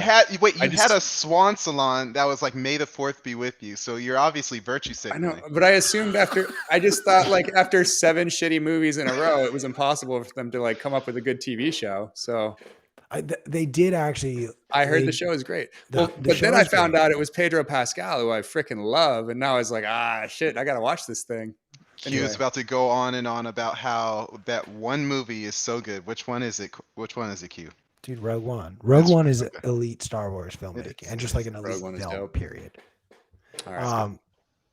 had a swan salon that was like May the 4th be with you. So you're obviously virtue I know, signaling. but I assumed I just thought like after 7 shitty movies in a row, it was impossible for them to like come up with a good TV show. So they did actually. I heard the show is great. The But then show I is found great. out it was Pedro Pascal, who I freaking love, and now I was like, shit, I gotta watch this thing. Q is about to go on and on about how that one movie is so good. Which one is it? Which one is it, Q? Dude, Rogue One. Rogue One is elite Star Wars filmmaking, and just like an elite Rogue One is film. dope. Period. All right.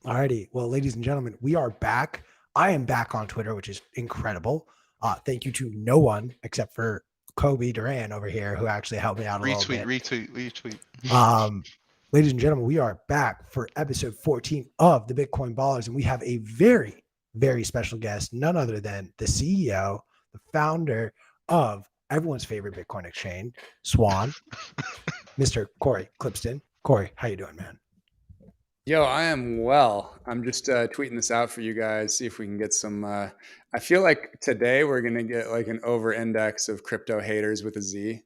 Alrighty. Well, ladies and gentlemen, we are back. I am back on Twitter, which is incredible. Thank you to no one except for Kobe Duran over here, who actually helped me out a little bit. Retweet. Ladies and gentlemen, we are back for episode 14 of the Bitcoin Ballers, and we have a very, very special guest, none other than the CEO, the founder of everyone's favorite Bitcoin exchange, Swan, Mr. Cory Klippsten. Cory, how you doing, man? Yo, I am well. I'm just tweeting this out for you guys, see if we can get some. I feel like today we're going to get like an over-index of crypto haters with a Z.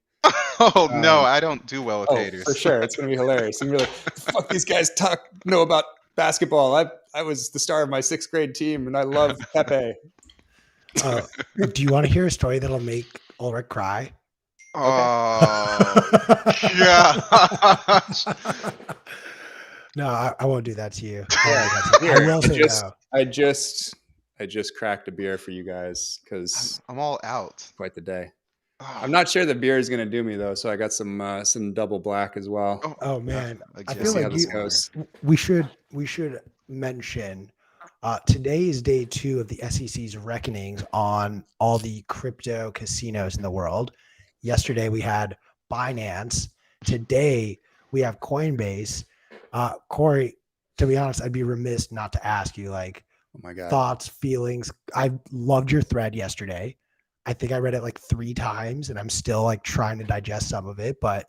Oh, no, I don't do well with haters. For sure. It's going to be hilarious. And you're like, fuck, these guys know about basketball. I was the star of my 6th grade team, and I love Pepe. Do you want to hear a story that'll make Ulric cry? Oh, yeah. No, I won't do that to you. I will say no. I just cracked a beer for you guys because I'm all out. Quite the day. I'm not sure the beer is going to do me though, so I got some double black as well. Oh man, I feel like we should mention today is day 2 of the SEC's reckonings on all the crypto casinos in the world. Yesterday we had Binance. Today we have Coinbase. Cory, to be honest, I'd be remiss not to ask you, like, oh my God, thoughts, feelings. I loved your thread yesterday. I think I read it like 3 times, and I'm still like trying to digest some of it. But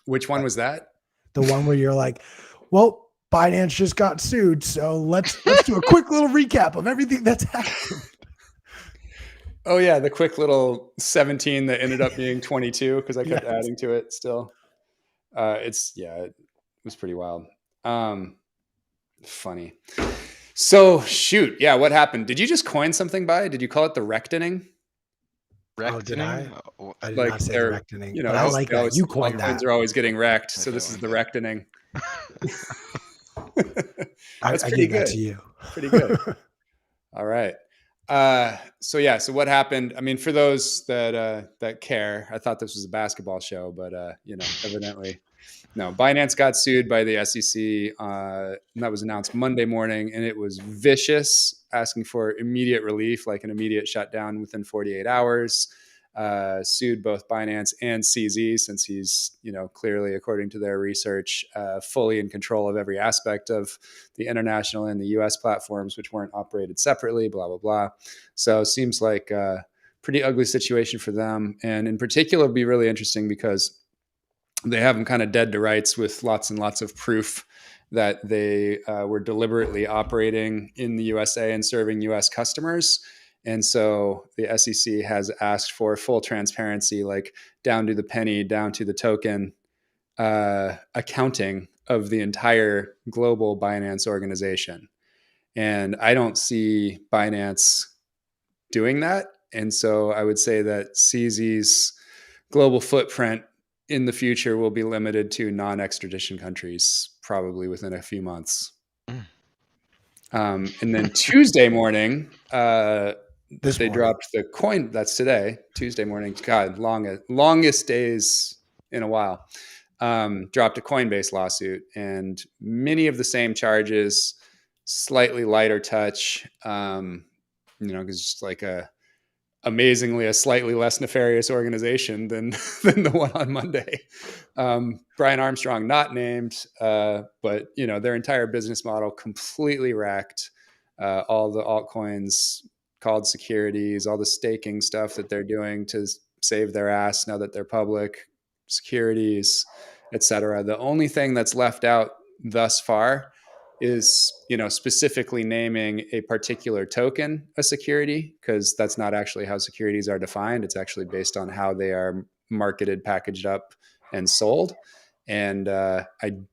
which one was that? The one where you're like, "Well, Binance just got sued, so let's do a quick little recap of everything that's happened." Oh yeah, the quick little 17 that ended up being 22 because I kept adding to it. Still, it was pretty wild. Funny. So shoot, yeah. What happened? Did you just coin something Did you call it the reckoning? Oh, did I? I did like not say the reckoning. You know, I like that. You coined that. Coins are always getting wrecked, so this is the reckoning. That's pretty good. That to you. Pretty good. All right. So what happened? I mean, for those that care, I thought this was a basketball show, but evidently, no. Binance got sued by the SEC, and that was announced Monday morning, and it was vicious, asking for immediate relief, like an immediate shutdown within 48 hours. Sued both Binance and CZ since he's, clearly, according to their research, fully in control of every aspect of the international and the US platforms, which weren't operated separately, blah, blah, blah. So it seems like a pretty ugly situation for them. And in particular, it'd be really interesting because they have them kind of dead to rights with lots and lots of proof that they were deliberately operating in the USA and serving US customers. And so the SEC has asked for full transparency, like down to the penny, down to the token, accounting of the entire global Binance organization. And I don't see Binance doing that. And so I would say that CZ's global footprint in the future will be limited to non-extradition countries, probably within a few months. And then Tuesday morning, they dropped the coin. That's today, Tuesday morning. God, longest days in a while. Dropped a Coinbase lawsuit, and many of the same charges, slightly lighter touch. Because it's like amazingly a slightly less nefarious organization than the one on Monday. Brian Armstrong not named, but their entire business model completely wrecked. All the altcoins called securities, all the staking stuff that they're doing to save their ass now that they're public, securities, etc. The only thing that's left out thus far is, specifically naming a particular token a security, because that's not actually how securities are defined. It's actually based on how they are marketed, packaged up, and sold. And I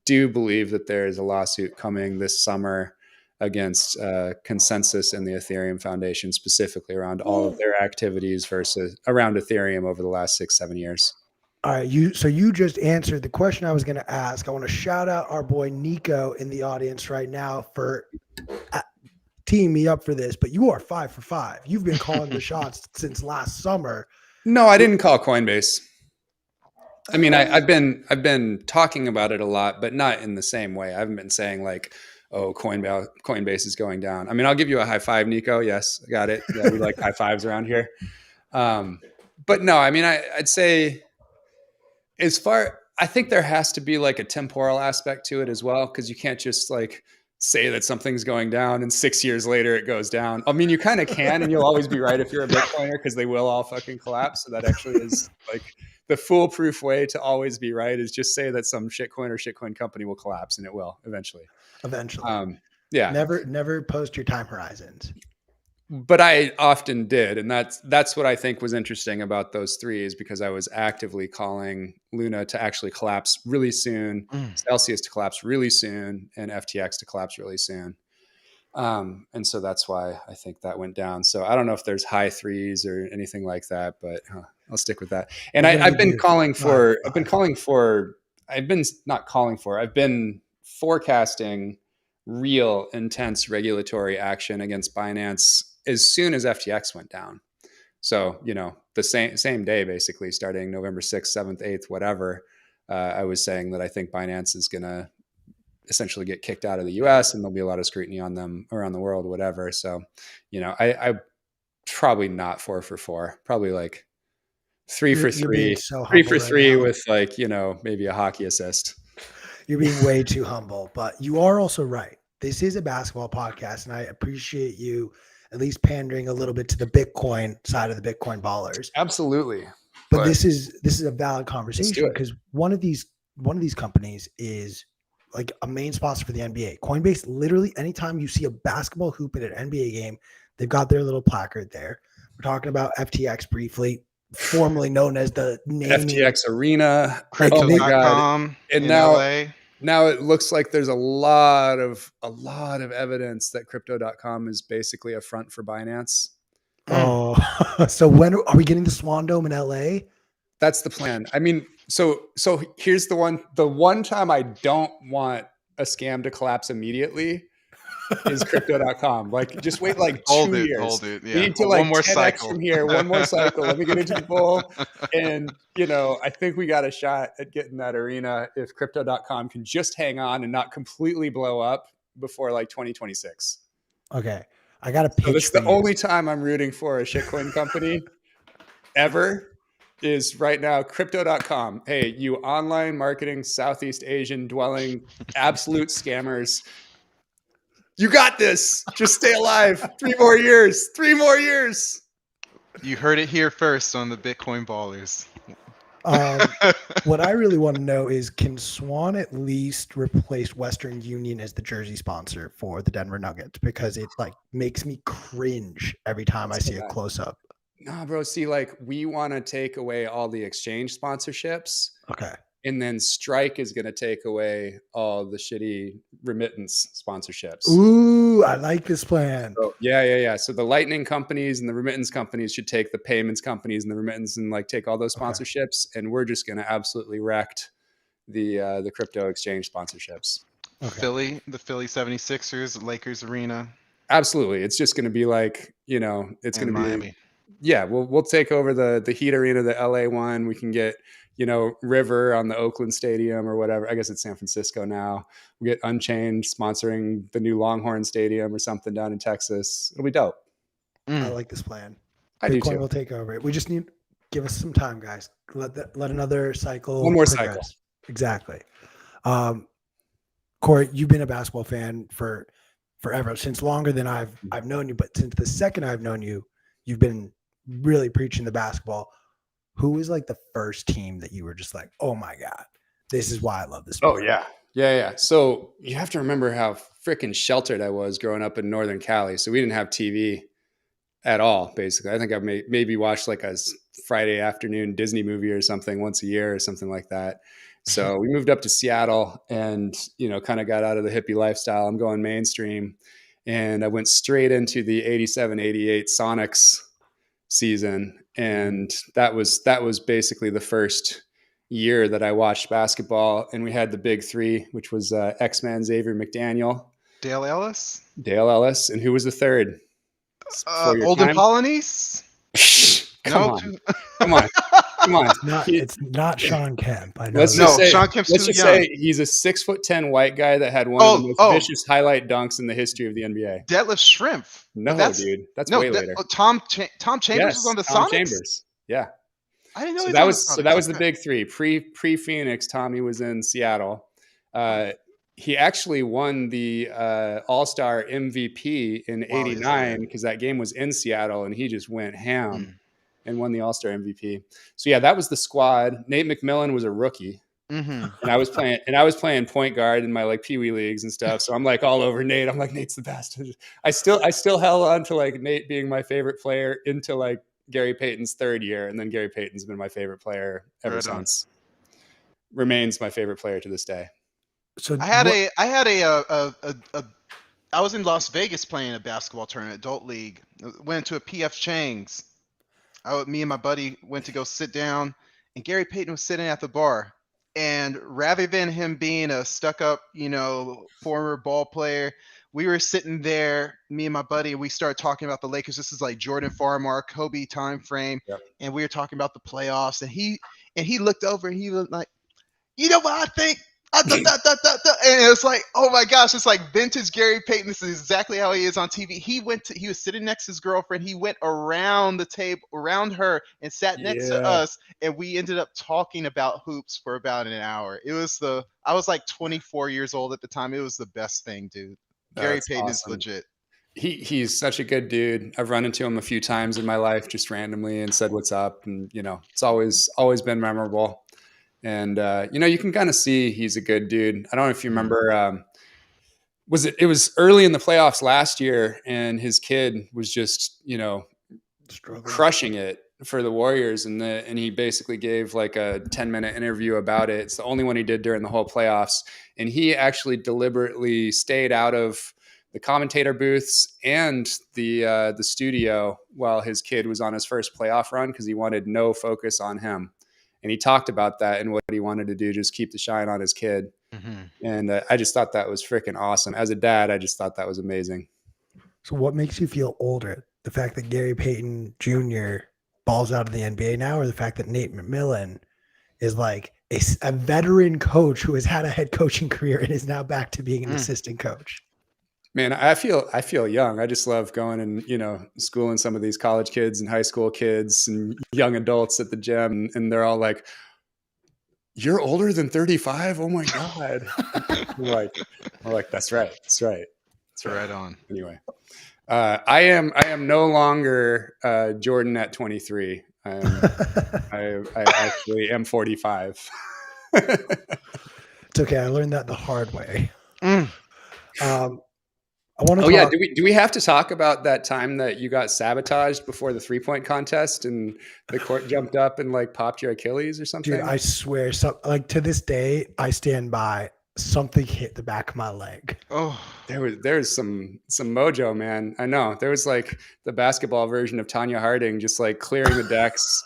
do believe that there is a lawsuit coming this summer against Consensus and the Ethereum Foundation, specifically around all of their activities versus around Ethereum over the last 6-7 years. All right, you just answered the question I was going to ask. I want to shout out our boy Nico in the audience right now for teeing me up for this, but you are 5 for 5. You've been calling the shots since last summer. No, I didn't call Coinbase. I mean, I've been talking about it a lot, but not in the same way. I haven't been saying like, oh, Coinbase is going down. I mean, I'll give you a high five, Nico. Yes, I got it. Yeah, we like high fives around here. But no, I mean, I'd say I think there has to be like a temporal aspect to it as well, because you can't just like say that something's going down and 6 years later it goes down. I mean, you kind of can, and you'll always be right if you're a Bitcoiner, because they will all fucking collapse. So that actually is like the foolproof way to always be right, is just say that some shitcoin or shitcoin company will collapse, and it will eventually. Yeah. Never post your time horizons. But I often did, and that's what I think was interesting about those three, is because I was actively calling Luna to actually collapse really soon, Celsius to collapse really soon, and FTX to collapse really soon. And so that's why I think that went down. So I don't know if there's high threes or anything like that, but I'll stick with that. And I've been forecasting real intense regulatory action against Binance as soon as FTX went down. So, the same day, basically starting November 6th, 7th, 8th, whatever, I was saying that I think Binance is going to essentially get kicked out of the US, and there'll be a lot of scrutiny on them around the world, whatever. So, I probably not 4 for 4, probably like 3 for 3, 3 for 3 with like, maybe a hockey assist. You're being way too humble, but you are also right. This is a basketball podcast, and I appreciate you at least pandering a little bit to the Bitcoin side of the Bitcoin ballers. Absolutely. But this is a valid conversation, because one of these companies is like a main sponsor for the NBA. Coinbase, literally anytime you see a basketball hoop at an NBA game, they've got their little placard there. We're talking about FTX briefly, formerly known as the FTX Arena, Crypto.com, and now it looks like there's a lot of evidence that Crypto.com is basically a front for Binance. Oh, so when are we getting the Swan Dome in LA? That's the plan. I mean, so here's the one time I don't want a scam to collapse immediately is Crypto.com. Like, just wait like 2 years. Hold it. Yeah. We need to one more cycle from here. One more cycle. Let me get into the bull. And, I think we got a shot at getting that arena if Crypto.com can just hang on and not completely blow up before like 2026. Okay. I got a pitch. So this is the only time I'm rooting for a shitcoin company ever, is right now, Crypto.com. Hey, you online marketing Southeast Asian dwelling absolute scammers. You got this. Just stay alive. 3 more years. 3 more years. You heard it here first on the Bitcoin Ballers. What I really want to know is, can Swan at least replace Western Union as the jersey sponsor for the Denver Nuggets? Because it like makes me cringe every time I see a close up. No, bro. See, like, we want to take away all the exchange sponsorships. Okay. And then Strike is going to take away all the shitty remittance sponsorships. Ooh, I like this plan. So, yeah. So the Lightning companies and the remittance companies should take the payments companies and the remittance and like take all those sponsorships. Okay. And we're just going to absolutely wreck the crypto exchange sponsorships. Okay. The Philly 76ers, Lakers Arena. Absolutely. It's just going to be like, it's going to be Miami. Yeah, we'll take over the Heat Arena, the LA one. We can get, River on the Oakland Stadium or whatever. I guess it's San Francisco now. We get Unchained sponsoring the new Longhorn Stadium or something down in Texas. It'll be dope. I like this plan. Bitcoin will take over it. We just need give us some time, guys. Let another cycle. One more progress. cycle. Exactly. Cory, you've been a basketball fan for forever, since longer than I've known you. But since the second I've known you, you've been really preaching the basketball. Who was like the first team that you were just like, oh my God, this is why I love this sport? Oh yeah. So you have to remember how freaking sheltered I was growing up in Northern Cali. So we didn't have TV. at all. Basically, I think I maybe watched like a Friday afternoon Disney movie or something once a year or something like that. So we moved up to Seattle and, kind of got out of the hippie lifestyle. I'm going mainstream. And I went straight into the 87-88 Sonics season. And that was basically the first year that I watched basketball. And we had the big three, which was X-Man Xavier McDaniel, Dale Ellis. And who was the third? Olden Polynice. Come on. It's not Sean Kemp. I know. Sean Kemp's too young. Let's just say he's a 6'10" white guy that had one of the most vicious highlight dunks in the history of the NBA. Detlef Schrempf. No, dude, that's way later. Tom Chambers was on the Sonics. Tom Chambers. Yeah, I didn't know. So that was the big three. Pre Phoenix, Tommy was in Seattle. He actually won the All-Star MVP in '89 because that game was in Seattle, and he just went ham and won the All-Star MVP. So yeah, that was the squad. Nate McMillan was a rookie, and I was playing point guard in my like Pee Wee leagues and stuff. So I'm like all over Nate. I'm like, Nate's the best. I still held on to like Nate being my favorite player into like Gary Payton's third year, and then Gary Payton's been my favorite player ever since. Remains my favorite player to this day. So I was in Las Vegas playing a basketball tournament, adult league. Went to a PF Chang's. Me and my buddy went to go sit down, and Gary Payton was sitting at the bar. And rather than him being a stuck-up, former ball player, we were sitting there, me and my buddy, and we started talking about the Lakers. This is like Jordan Farmar, Kobe time frame, and we were talking about the playoffs. And he looked over and he was like, "You know what I think?" And it was like, oh my gosh, it's like vintage Gary Payton. This is exactly how he is on TV. He was sitting next to his girlfriend. He went around the table, around her, and sat next to us. And we ended up talking about hoops for about an hour. I was like 24 years old at the time. It was the best thing, dude. Gary Payton is legit. He's such a good dude. I've run into him a few times in my life, just randomly, and said what's up. And, it's always been memorable. And, you can kind of see he's a good dude. I don't know if you remember, it was early in the playoffs last year, and his kid was just, crushing it for the Warriors. And he basically gave like a 10-minute interview about it. It's the only one he did during the whole playoffs. And he actually deliberately stayed out of the commentator booths and the studio while his kid was on his first playoff run, because he wanted no focus on him. And he talked about that and what he wanted to do, just keep the shine on his kid. And I just thought that was freaking awesome. As a dad, I just thought that was amazing. So what makes you feel older? The fact that Gary Payton Jr. balls out of the NBA now, or the fact that Nate McMillan is like a veteran coach who has had a head coaching career and is now back to being an assistant coach? Man, I feel young. I just love going and, schooling some of these college kids and high school kids and young adults at the gym. And they're all like, "You're older than 35? Oh my God." I'm like, that's right. That's right. That's right on. Anyway, I am no longer Jordan at 23. I actually am 45. It's okay. I learned that the hard way. I want to. Yeah. Do we have to talk about that time that you got sabotaged before the 3-point contest and the court jumped up and like popped your Achilles or something? Dude, I swear, to this day, I stand by. Something hit the back of my leg. Oh, there's some mojo, man. I know there was like the basketball version of Tanya Harding, just like clearing the decks.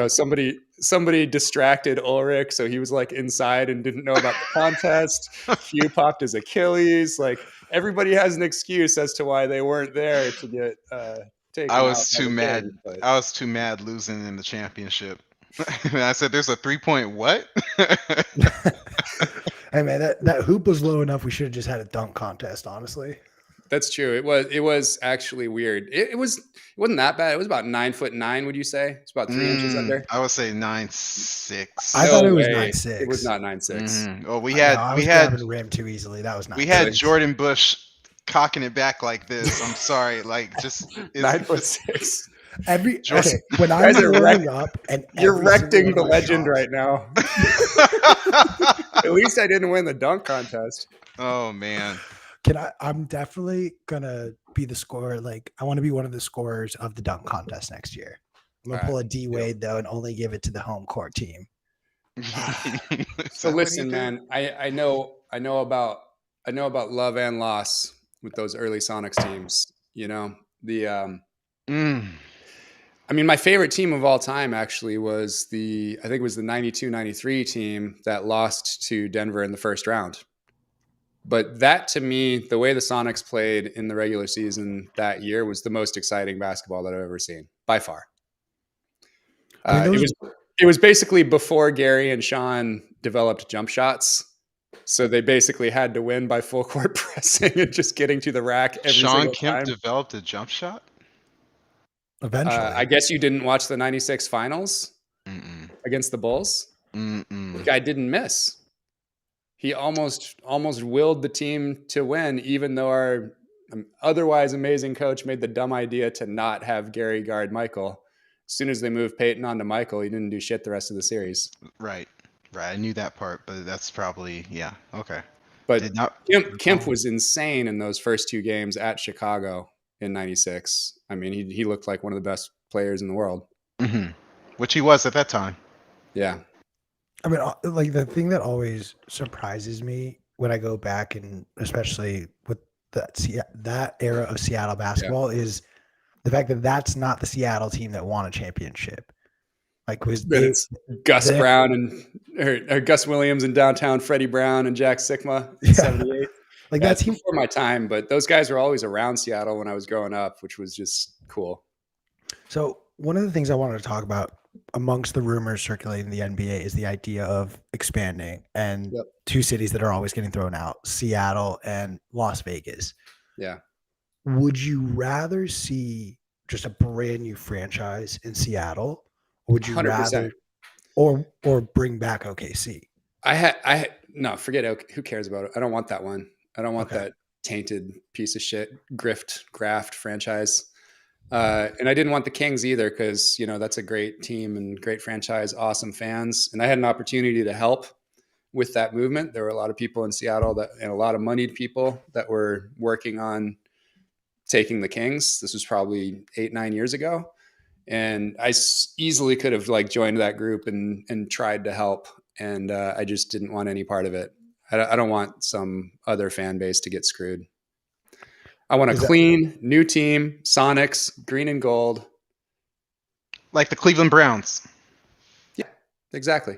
Somebody distracted Ulric, so he was like inside and didn't know about the contest. Q popped his Achilles. Like everybody has an excuse as to why they weren't there to get taken. I was too mad. I was too mad losing in the championship. I said, "There's a 3-point what?" Hey man, that hoop was low enough. We should have just had a dunk contest, honestly. That's true. It was actually weird. It wasn't that bad. It was about 9'9". Would you say it's about 3 inches under? I would say 9'6". I thought it was 9'6". It was not 9'6". Oh, we had the rim too easily. That was 9'6". We had Jordan Bush cocking it back like this. I'm sorry, like just 9'6". When I was growing up, and you're wrecking the legend right now. At least I didn't win the dunk contest. Oh man. I'm definitely gonna be the scorer. Like, I want to be one of the scorers of the dunk contest next year. I'm gonna pull a D Wade though, and only give it to the home court team. So listen, man, I know about love and loss with those early Sonics teams. You know, I mean, my favorite team of all time actually was I think it was the 92-93 team that lost to Denver in the first round. But that, to me, the way the Sonics played in the regular season that year was the most exciting basketball that I've ever seen, by far. It was basically before Gary and Sean developed jump shots. So they basically had to win by full court pressing and just getting to the rack every single time. Sean Kemp developed a jump shot? Eventually. I guess you didn't watch the 96 finals against the Bulls? The guy didn't miss. He almost willed the team to win, even though our otherwise amazing coach made the dumb idea to not have Gary guard Michael. As soon as they moved Peyton onto Michael, he didn't do shit the rest of the series. Right. I knew that part, but that's probably, yeah, okay. But Kemp was insane in those first two games at Chicago in 96. I mean, he looked like one of the best players in the world. Mm-hmm. Which he was at that time. Yeah. I mean, like, the thing that always surprises me when I go back, and especially with that era of Seattle basketball, is the fact that that's not the Seattle team that won a championship. Like, it's Gus Brown or Gus Williams and downtown Freddie Brown and Jack Sikma in 78. Like, that's before my time, but those guys were always around Seattle when I was growing up, which was just cool. So one of the things I wanted to talk about amongst the rumors circulating the NBA is the idea of expanding, and two cities that are always getting thrown out, Seattle and Las Vegas. Yeah. Would you rather see just a brand new franchise in Seattle, or would you 100%. Rather or bring back OKC? No, forget it. Who cares about it? I don't want that one. I don't want that tainted piece of shit graft franchise. And I didn't want the Kings either, because, you know, that's a great team and great franchise, awesome fans. And I had an opportunity to help with that movement. There were a lot of people in Seattle and a lot of moneyed people that were working on taking the Kings. This was probably 8-9 years ago. And I easily could have joined that group and tried to help. And I just didn't want any part of it. I don't want some other fan base to get screwed. I want a clean, new team, Sonics, green and gold. Like the Cleveland Browns. Yeah, exactly.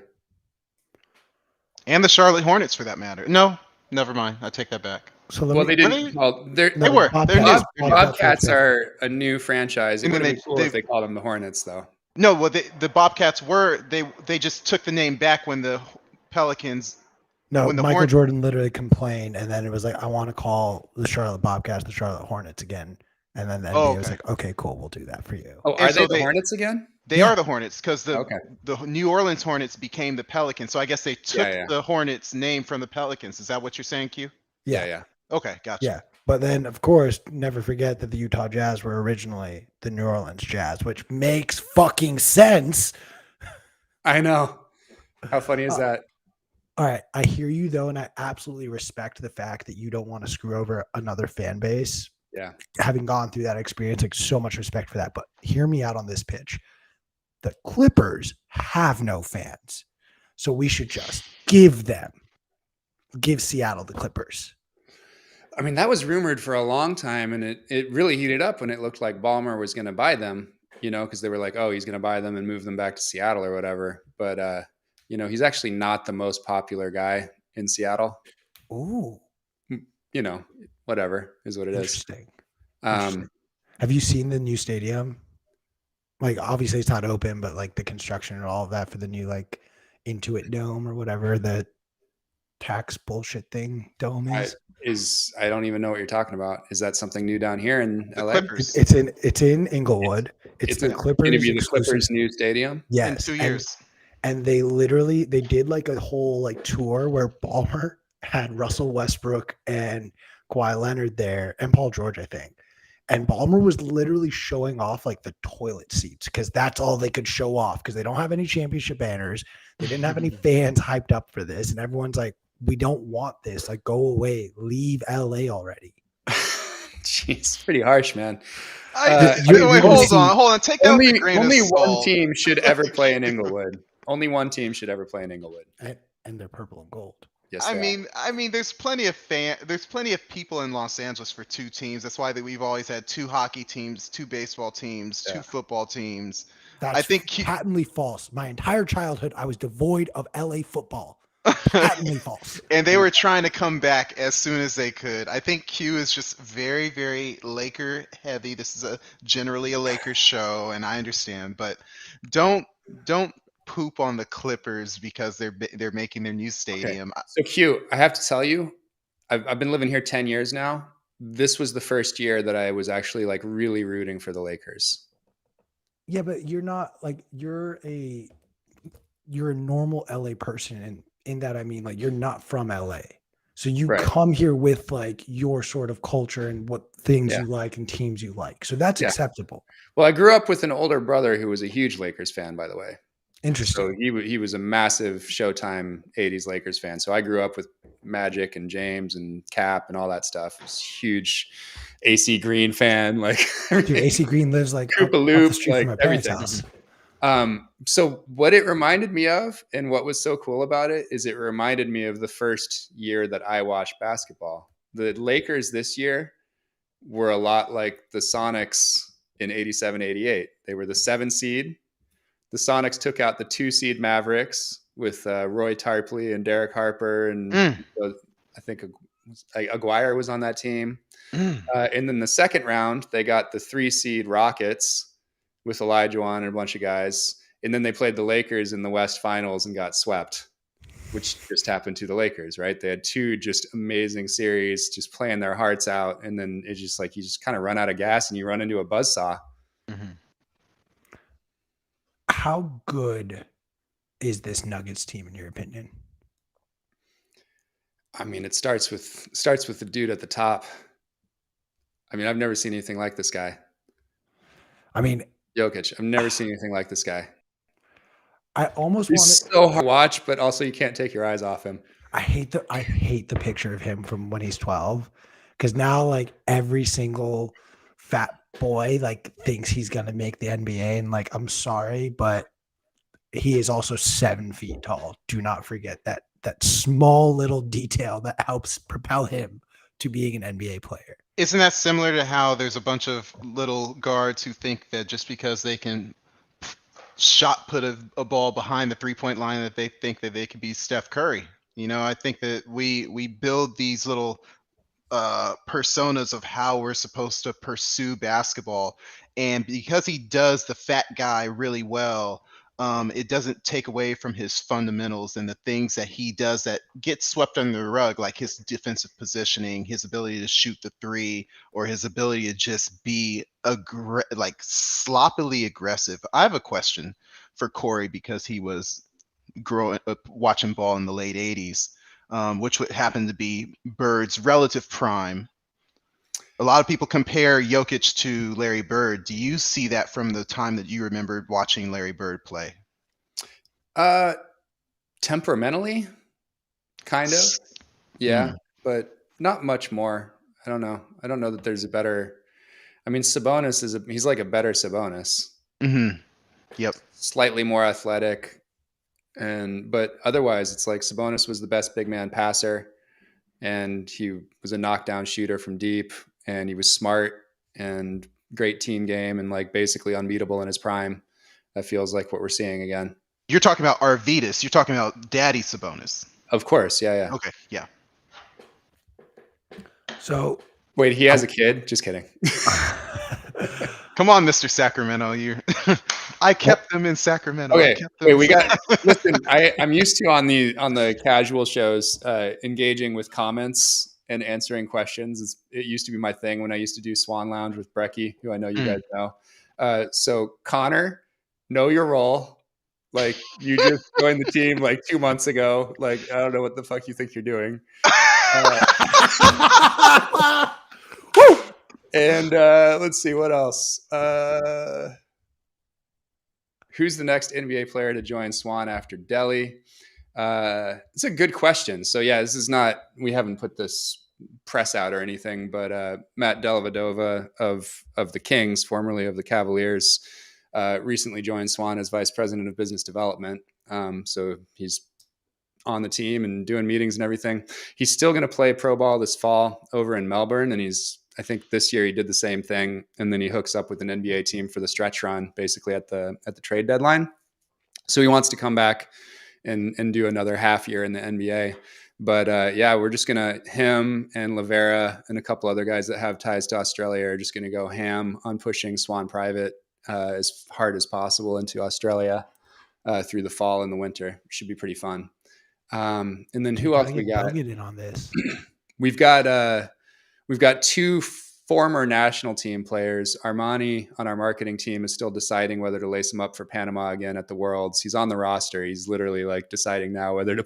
And the Charlotte Hornets, for that matter. No, never mind. I take that back. So they didn't. Well, they were. Bobcats are a new franchise. It would have been cool if they called them the Hornets, though. No, well, the Bobcats were. They just took the name back when the Pelicans. No, Michael Jordan literally complained, and then it was like, I want to call the Charlotte Bobcats the Charlotte Hornets again. And then the NBA was like, okay, cool, we'll do that for you. Oh, are they the Hornets again? They are the Hornets, because the New Orleans Hornets became the Pelicans. So I guess they took the Hornets name from the Pelicans. Is that what you're saying, Q? Yeah. Okay, gotcha. Yeah, but then, of course, never forget that the Utah Jazz were originally the New Orleans Jazz, which makes fucking sense. I know. How funny is that? All right, I hear you, though, and I absolutely respect the fact that you don't want to screw over another fan base. Yeah. Having gone through that experience, so much respect for that. But hear me out on this pitch. The Clippers have no fans, so we should just give Seattle the Clippers. I mean, that was rumored for a long time, and it really heated up when it looked like Ballmer was going to buy them, because they were like, oh, he's going to buy them and move them back to Seattle or whatever. But, he's actually not the most popular guy in Seattle. Ooh. Whatever is what it is. Interesting. Have you seen the new stadium? Like, obviously it's not open, but like the construction and all of that for the new Intuit Dome or whatever the tax bullshit thing dome is. I don't even know what you're talking about. Is that something new down here in LA? Clippers. It's in Inglewood. It's the Clippers. Going to be the Clippers' new stadium. Yes, in 2 years. And they did a whole tour where Ballmer had Russell Westbrook and Kawhi Leonard there and Paul George, I think. And Ballmer was literally showing off the toilet seats, because that's all they could show off, because they don't have any championship banners. They didn't have any fans hyped up for this. And everyone's like, we don't want this. Like, go away, leave LA already. Jeez, pretty harsh, man. Wait, hold on. Take that with a grain of salt. Only one team should ever play in Inglewood. Only one team should ever play in Inglewood. And they're purple and gold. Yes, I mean, there's plenty of people in Los Angeles for two teams. That's why we've always had two hockey teams, two baseball teams, two football teams. That's, I think, patently false. My entire childhood, I was devoid of LA football. Patently false. And they were trying to come back as soon as they could. I think Q is just very, very Laker heavy. This is generally a Lakers show, and I understand, but don't poop on the Clippers because they're making their new stadium. Okay. So Q, I have to tell you, I've been living here 10 years now. This was the first year that I was actually like really rooting for the Lakers. Yeah, but you're not like you're a normal LA person, and in that I mean like you're not from LA. So you come here with like your sort of culture and what things you like and teams you like. So that's acceptable. Well, I grew up with an older brother who was a huge Lakers fan, by the way. Interesting. So he was a massive Showtime 80s Lakers fan. So I grew up with Magic and James and Cap and all that stuff. I was a huge AC Green fan. Like, dude, AC Green lives like up the street like from my parents' house. So what it reminded me of and what was so cool about it is it reminded me of the first year that I watched basketball. The Lakers this year were a lot like the Sonics in 87, 88. They were the 7 seed. The Sonics took out the 2 seed Mavericks with Roy Tarpley and Derek Harper. And I think Aguirre was on that team. And then the second round, they got the 3 seed Rockets with Olajuwon and a bunch of guys. And then they played the Lakers in the West Finals and got swept, which just happened to the Lakers, right? They had 2 just amazing series, just playing their hearts out. And then it's just like you just kind of run out of gas and you run into a buzzsaw. Mm-hmm. How good is this Nuggets team in your opinion? I mean, it starts with the dude at the top. I mean, I've never seen anything like this guy. I mean, Jokic. I've never seen anything like this guy. I almost want it so hard to watch, but also you can't take your eyes off him. I hate the picture of him from when he's 12, because now like every single fat boy like thinks he's gonna make the NBA, and like I'm sorry, but he is also 7 feet tall. Do not forget that small little detail that helps propel him to being an NBA player. Isn't that similar to how there's a bunch of little guards who think that just because they can shot put a ball behind the 3-point line that they think that they could be Steph Curry? You know, I think that we build these little personas of how we're supposed to pursue basketball, and because he does the fat guy really well, it doesn't take away from his fundamentals and the things that he does that get swept under the rug, like his defensive positioning, his ability to shoot the 3, or his ability to just be like sloppily aggressive. I have a question for Cory, because he was growing up watching ball in the late 80s, which would happen to be Bird's relative prime. A lot of people compare Jokic to Larry Bird. Do you see that from the time that you remembered watching Larry Bird play? Temperamentally, kind of. Yeah, but not much more. I don't know. I don't know that there's a better. I mean, Sabonis he's like a better Sabonis. Mm-hmm. Yep. Slightly more athletic, but otherwise, it's like Sabonis was the best big man passer, and he was a knockdown shooter from deep. And he was smart and great team game and like basically unbeatable in his prime. That feels like what we're seeing again. You're talking about Arvydas. You're talking about Daddy Sabonis. Of course. Yeah. Okay. Yeah. So wait, he has a kid? Just kidding. Come on, Mr. Sacramento. I kept them in Sacramento. Okay. Wait, listen, I'm used to on the casual shows, engaging with comments and answering questions. It used to be my thing when I used to do Swan Lounge with Brecky, who I know you guys know. So Connor, know your role. Like, you just joined the team like 2 months ago. Like, I don't know what the fuck you think you're doing. And let's see what else. Who's the next NBA player to join Swan after Delhi? It's a good question. So yeah, this is not, we haven't put this press out or anything, but Matt Dellavedova of the Kings, formerly of the Cavaliers, recently joined Swan as vice president of business development. So he's on the team and doing meetings and everything. He's still going to play pro ball this fall over in Melbourne. And I think this year he did the same thing. And then he hooks up with an NBA team for the stretch run, basically at the trade deadline. So he wants to come back and do another half year in the NBA. But yeah, we're just him and Lavera and a couple other guys that have ties to Australia are just going to go ham on pushing Swan Private as hard as possible into Australia through the fall and the winter. It should be pretty fun. And then who else we got? In on this. We've got two former national team players. Armani on our marketing team is still deciding whether to lace him up for Panama again at the Worlds. He's on the roster. He's literally like deciding now whether to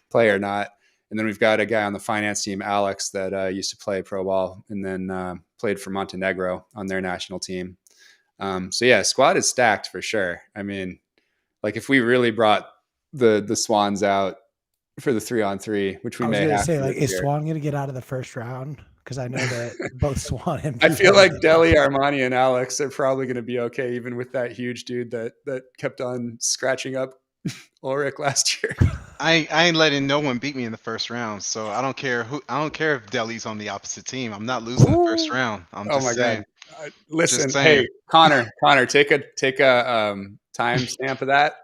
play or not. And then we've got a guy on the finance team, Alex, that used to play pro ball and then played for Montenegro on their national team. So yeah, squad is stacked for sure. I mean, like if we really brought the Swans out for the 3-on-3, which we may have to say, like, is Swan going to get out of the first round? Because I know that both Swan and I feel like Deli, Armani, and Alex are probably going to be okay, even with that huge dude that kept on scratching up Ulric last year. I ain't letting no one beat me in the first round, so I don't care if Deli's on the opposite team. I'm not losing the first round. I'm just saying. God. Listen, hey, Connor, take a time stamp of that.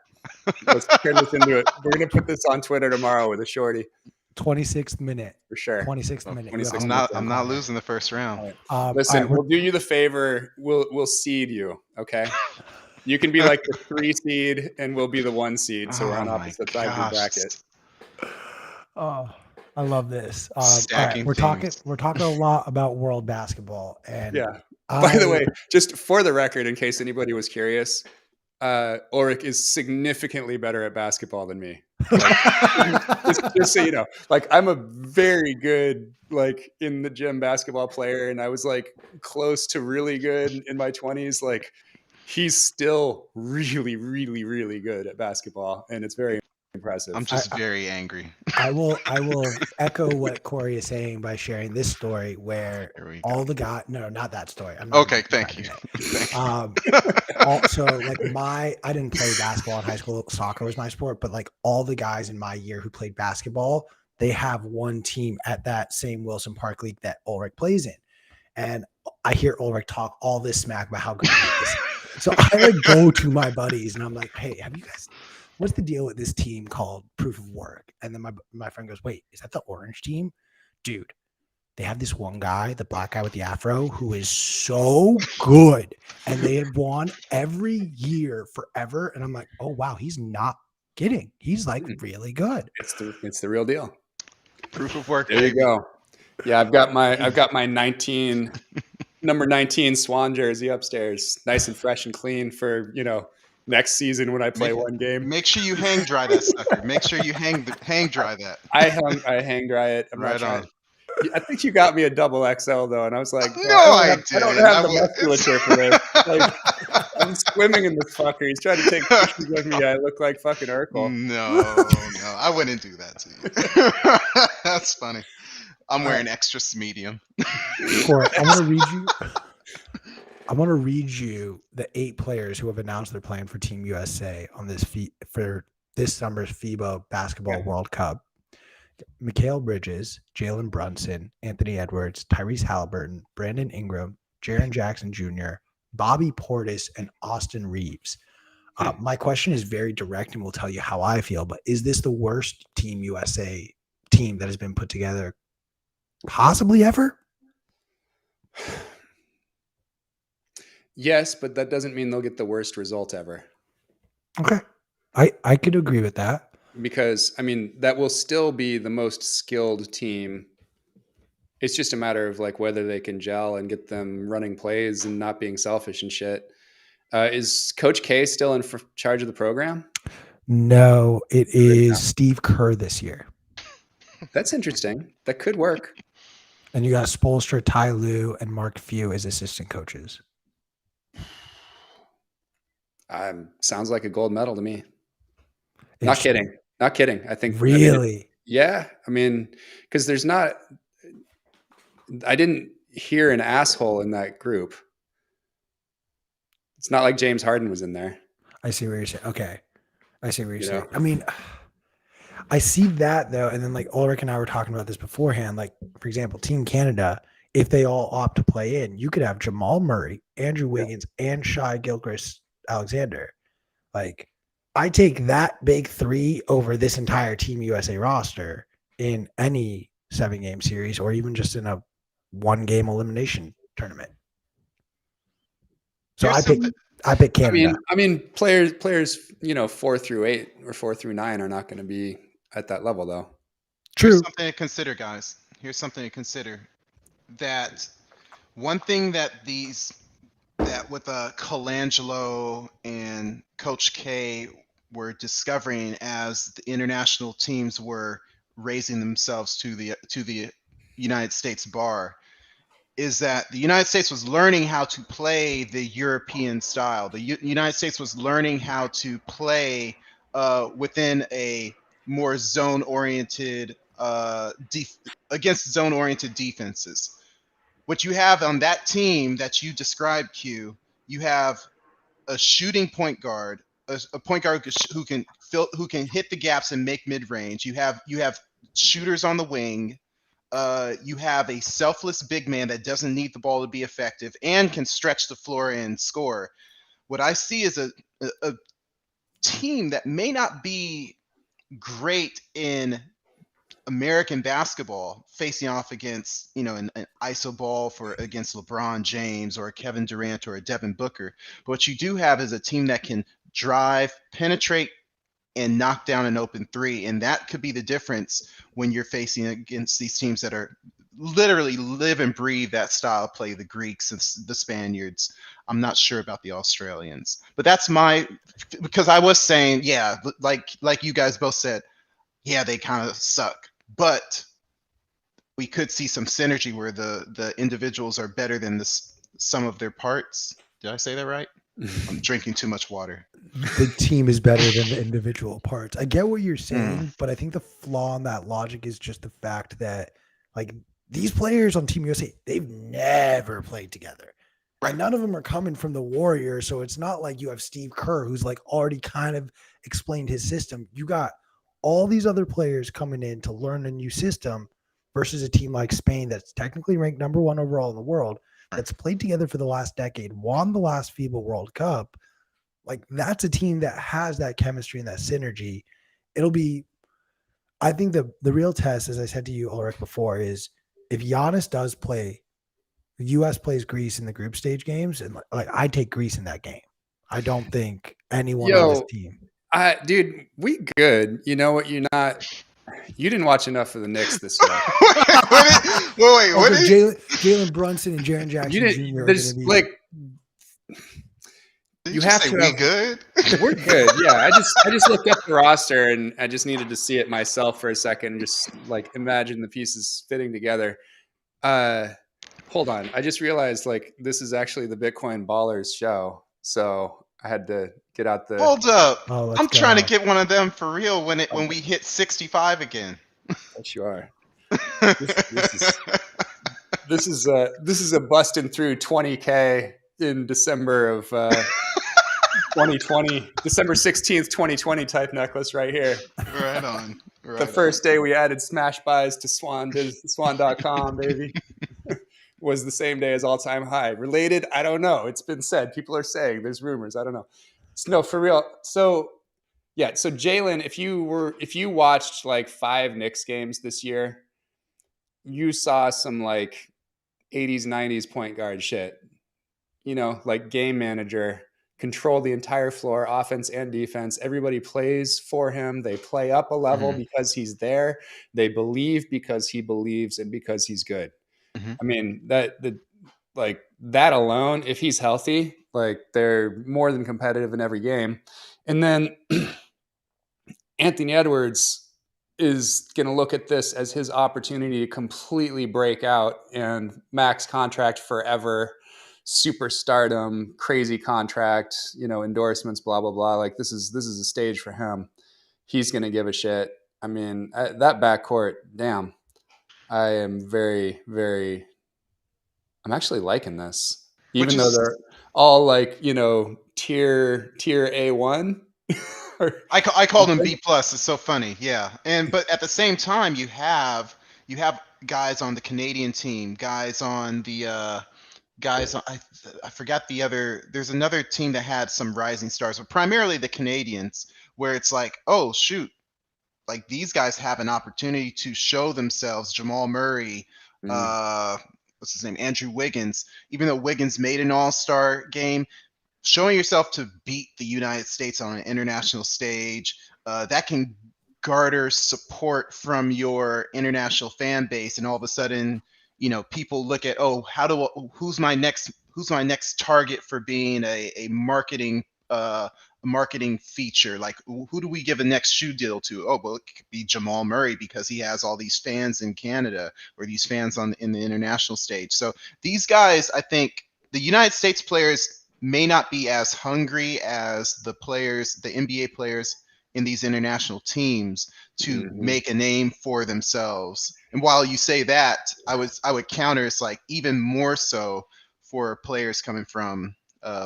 Let's turn this into it. We're going to put this on Twitter tomorrow with a shorty. 26th minute. For sure. 26th minute. 26th I'm not losing the first round. Listen, we'll do you the favor. We'll seed you, okay? You can be like the 3 seed and we'll be the 1 seed. So we're on opposite sides of the bracket. Oh, I love this. Stacking we're talking a lot about world basketball. And yeah. By the way, just for the record, in case anybody was curious, Ulric is significantly better at basketball than me. Like, just so you know, like I'm a very good, like in the gym basketball player. And I was like close to really good in my 20s. Like he's still really, really, really good at basketball. And it's very impressive. I'm just very angry. I will echo what Cory is saying by sharing this story where all the guys, no, not that story. Okay, thank you. Also, like I didn't play basketball in high school. Soccer was my sport, but like all the guys in my year who played basketball, they have one team at that same Wilson Park League that Ulric plays in. And I hear Ulric talk all this smack about how good he is. So I like go to my buddies and I'm like, hey, have you guys, what's the deal with this team called Proof of Work? And then my friend goes, wait, is that the orange team? Dude, they have this one guy, the black guy with the afro, who is so good. And they have won every year forever. And I'm like, oh, wow, he's not kidding. He's like really good. It's the real deal. Proof of work. There you go. Yeah, I've got my number 19 Swan jersey upstairs, nice and fresh and clean for, next season when I play one game. Make sure you hang dry that sucker. Make sure you hang dry that. I hang dry it. I'm right on. I think you got me a double XL though, and I was like, I don't have the musculature for this. Like, I'm swimming in this fucker. He's trying to take pictures with me. I look like fucking Urkel. No, I wouldn't do that to you. That's funny. I'm wearing extra medium. Cory, I want to read you the 8 players who have announced their plan for Team USA on for this summer's FIBA Basketball World Cup. Mikal Bridges, Jalen Brunson, Anthony Edwards, Tyrese Halliburton, Brandon Ingram, Jaren Jackson Jr., Bobby Portis, and Austin Reeves. My question is very direct and will tell you how I feel, but is this the worst Team USA team that has been put together possibly ever? Yes, but that doesn't mean they'll get the worst result ever. Okay. I could agree with that. Because, that will still be the most skilled team. It's just a matter of like whether they can gel and get them running plays and not being selfish and shit. Is Coach K still in charge of the program? No, it is Steve Kerr this year. That's interesting. That could work. And you got Spoelstra, Ty Lue, and Mark Few as assistant coaches. Sounds like a gold medal to me. Not kidding. Not kidding. I think really. Yeah. I mean, because I didn't hear an asshole in that group. It's not like James Harden was in there. I see what you're saying. Okay. I see what you're saying. I mean, I see that though. And then like Ulric and I were talking about this beforehand. Like, for example, Team Canada, if they all opt to play in, you could have Jamal Murray, Andrew Wiggins, and Shai Gilgeous-Alexander. Like, I take that big three over this entire Team USA roster in any 7-game series or even just in a 1-game elimination tournament. So I pick Canada. I mean, players, 4 through 8 or 4 through 9 are not going to be at that level, though. True. Here's something to consider, guys. Here's something to consider. That one thing that with Colangelo and Coach K were discovering as the international teams were raising themselves to the United States bar is that the United States was learning how to play the European style. The United States was learning how to play within a more zone-oriented against zone-oriented defenses. What you have on that team that you described, Q, you have a shooting point guard, a point guard who can hit the gaps and make mid-range. You have shooters on the wing. You have a selfless big man that doesn't need the ball to be effective and can stretch the floor and score. What I see is a team that may not be great in American basketball facing off against, an ISO ball against LeBron James or a Kevin Durant or a Devin Booker. But what you do have is a team that can drive, penetrate, and knock down an open three. And that could be the difference when you're facing against these teams that are literally live and breathe that style of play, the Greeks and the Spaniards. I'm not sure about the Australians. But that's because I was saying, yeah, like you guys both said, yeah, they kind of suck. But we could see some synergy where the individuals are better than the sum of their parts. Did I say that right? I'm drinking too much water. The team is better than the individual parts. I get what you're saying, but I think the flaw in that logic is just the fact that, like, these players on Team USA, they've never played together. Right. And none of them are coming from the Warriors, so it's not like you have Steve Kerr, who's like already kind of explained his system. You got all these other players coming in to learn a new system versus a team like Spain that's technically ranked number 1 overall in the world, that's played together for the last decade, won the last FIBA World Cup. Like, that's a team that has that chemistry and that synergy. I think the real test, as I said to you, Ulric, before, is if Giannis does play, the U.S. plays Greece in the group stage games, and like I take Greece in that game. I don't think anyone on this team. Dude, we good. You know what? You didn't watch enough of the Knicks this year. Wait, what? Jalen Brunson and Jaren Jackson Jr. There's you have to be good. We're good. Yeah, I just looked up the roster and I just needed to see it myself for a second and just like imagine the pieces fitting together. Hold on. I just realized like this is actually the Bitcoin Ballers show. So I had to get out the Hold up. I'm trying to get one of them for real when we hit 65 again. Yes, you are. This is a busting through 20K in December of 2020, December 16th, 2020 type necklace right here. Right on. The first day we added smash buys to swan.com, baby, was the same day as all time high. Related? I don't know. It's been said. People are saying there's rumors. I don't know. No, for real. So yeah. So Jalen, if you watched like 5 Knicks games this year, you saw some like 80s, 90s point guard shit, like game manager, control the entire floor, offense and defense. Everybody plays for him. They play up a level because he's there. They believe because he believes and because he's good. I mean, that alone, if he's healthy, like they're more than competitive in every game. And then Anthony Edwards is going to look at this as his opportunity to completely break out and max contract forever, superstardom, crazy contract, endorsements, blah, blah, blah. Like this is a stage for him. he's going to give a shit. I mean, that backcourt, damn. I am very, very. I'm actually liking this, even though they're all like, you know, tier A1. I called him B plus. It's so funny, yeah. But at the same time, you have guys on the Canadian team, guys on the guys. I forgot the other. There's another team that had some rising stars, but primarily the Canadians, where it's like, oh shoot, like these guys have an opportunity to show themselves. Jamal Murray, what's his name, Andrew Wiggins. Even though Wiggins made an All-Star game, showing yourself to beat the United States on an international stage, that can garner support from your international fan base, and all of a sudden, you know, people look at, oh, who's my next target for being a marketing feature? Like, who do we give a next shoe deal to? Oh, well, it could be Jamal Murray because he has all these fans in Canada, or these fans in the international stage. So these guys, I think the United States players may not be as hungry as the NBA players in these international teams to make a name for themselves. And while you say that, I would counter, it's like even more so for players coming from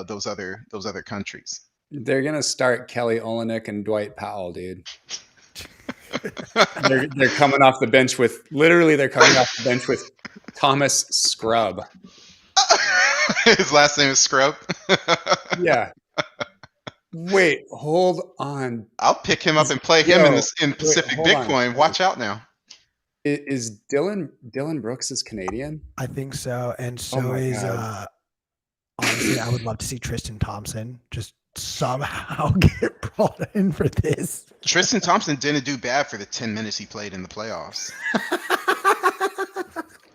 those other countries. They're gonna start Kelly Olynyk and Dwight Powell, dude. they're coming off the bench with Thomas Scrub. His last name is Scrub. Yeah. Wait, hold on. I'll pick him up and play him in Pacific Bitcoin. Watch out now. Is Dylan Brooks is Canadian? I think so, and so is. Honestly, I would love to see Tristan Thompson just somehow get brought in for this. Tristan Thompson didn't do bad for the 10 minutes he played in the playoffs.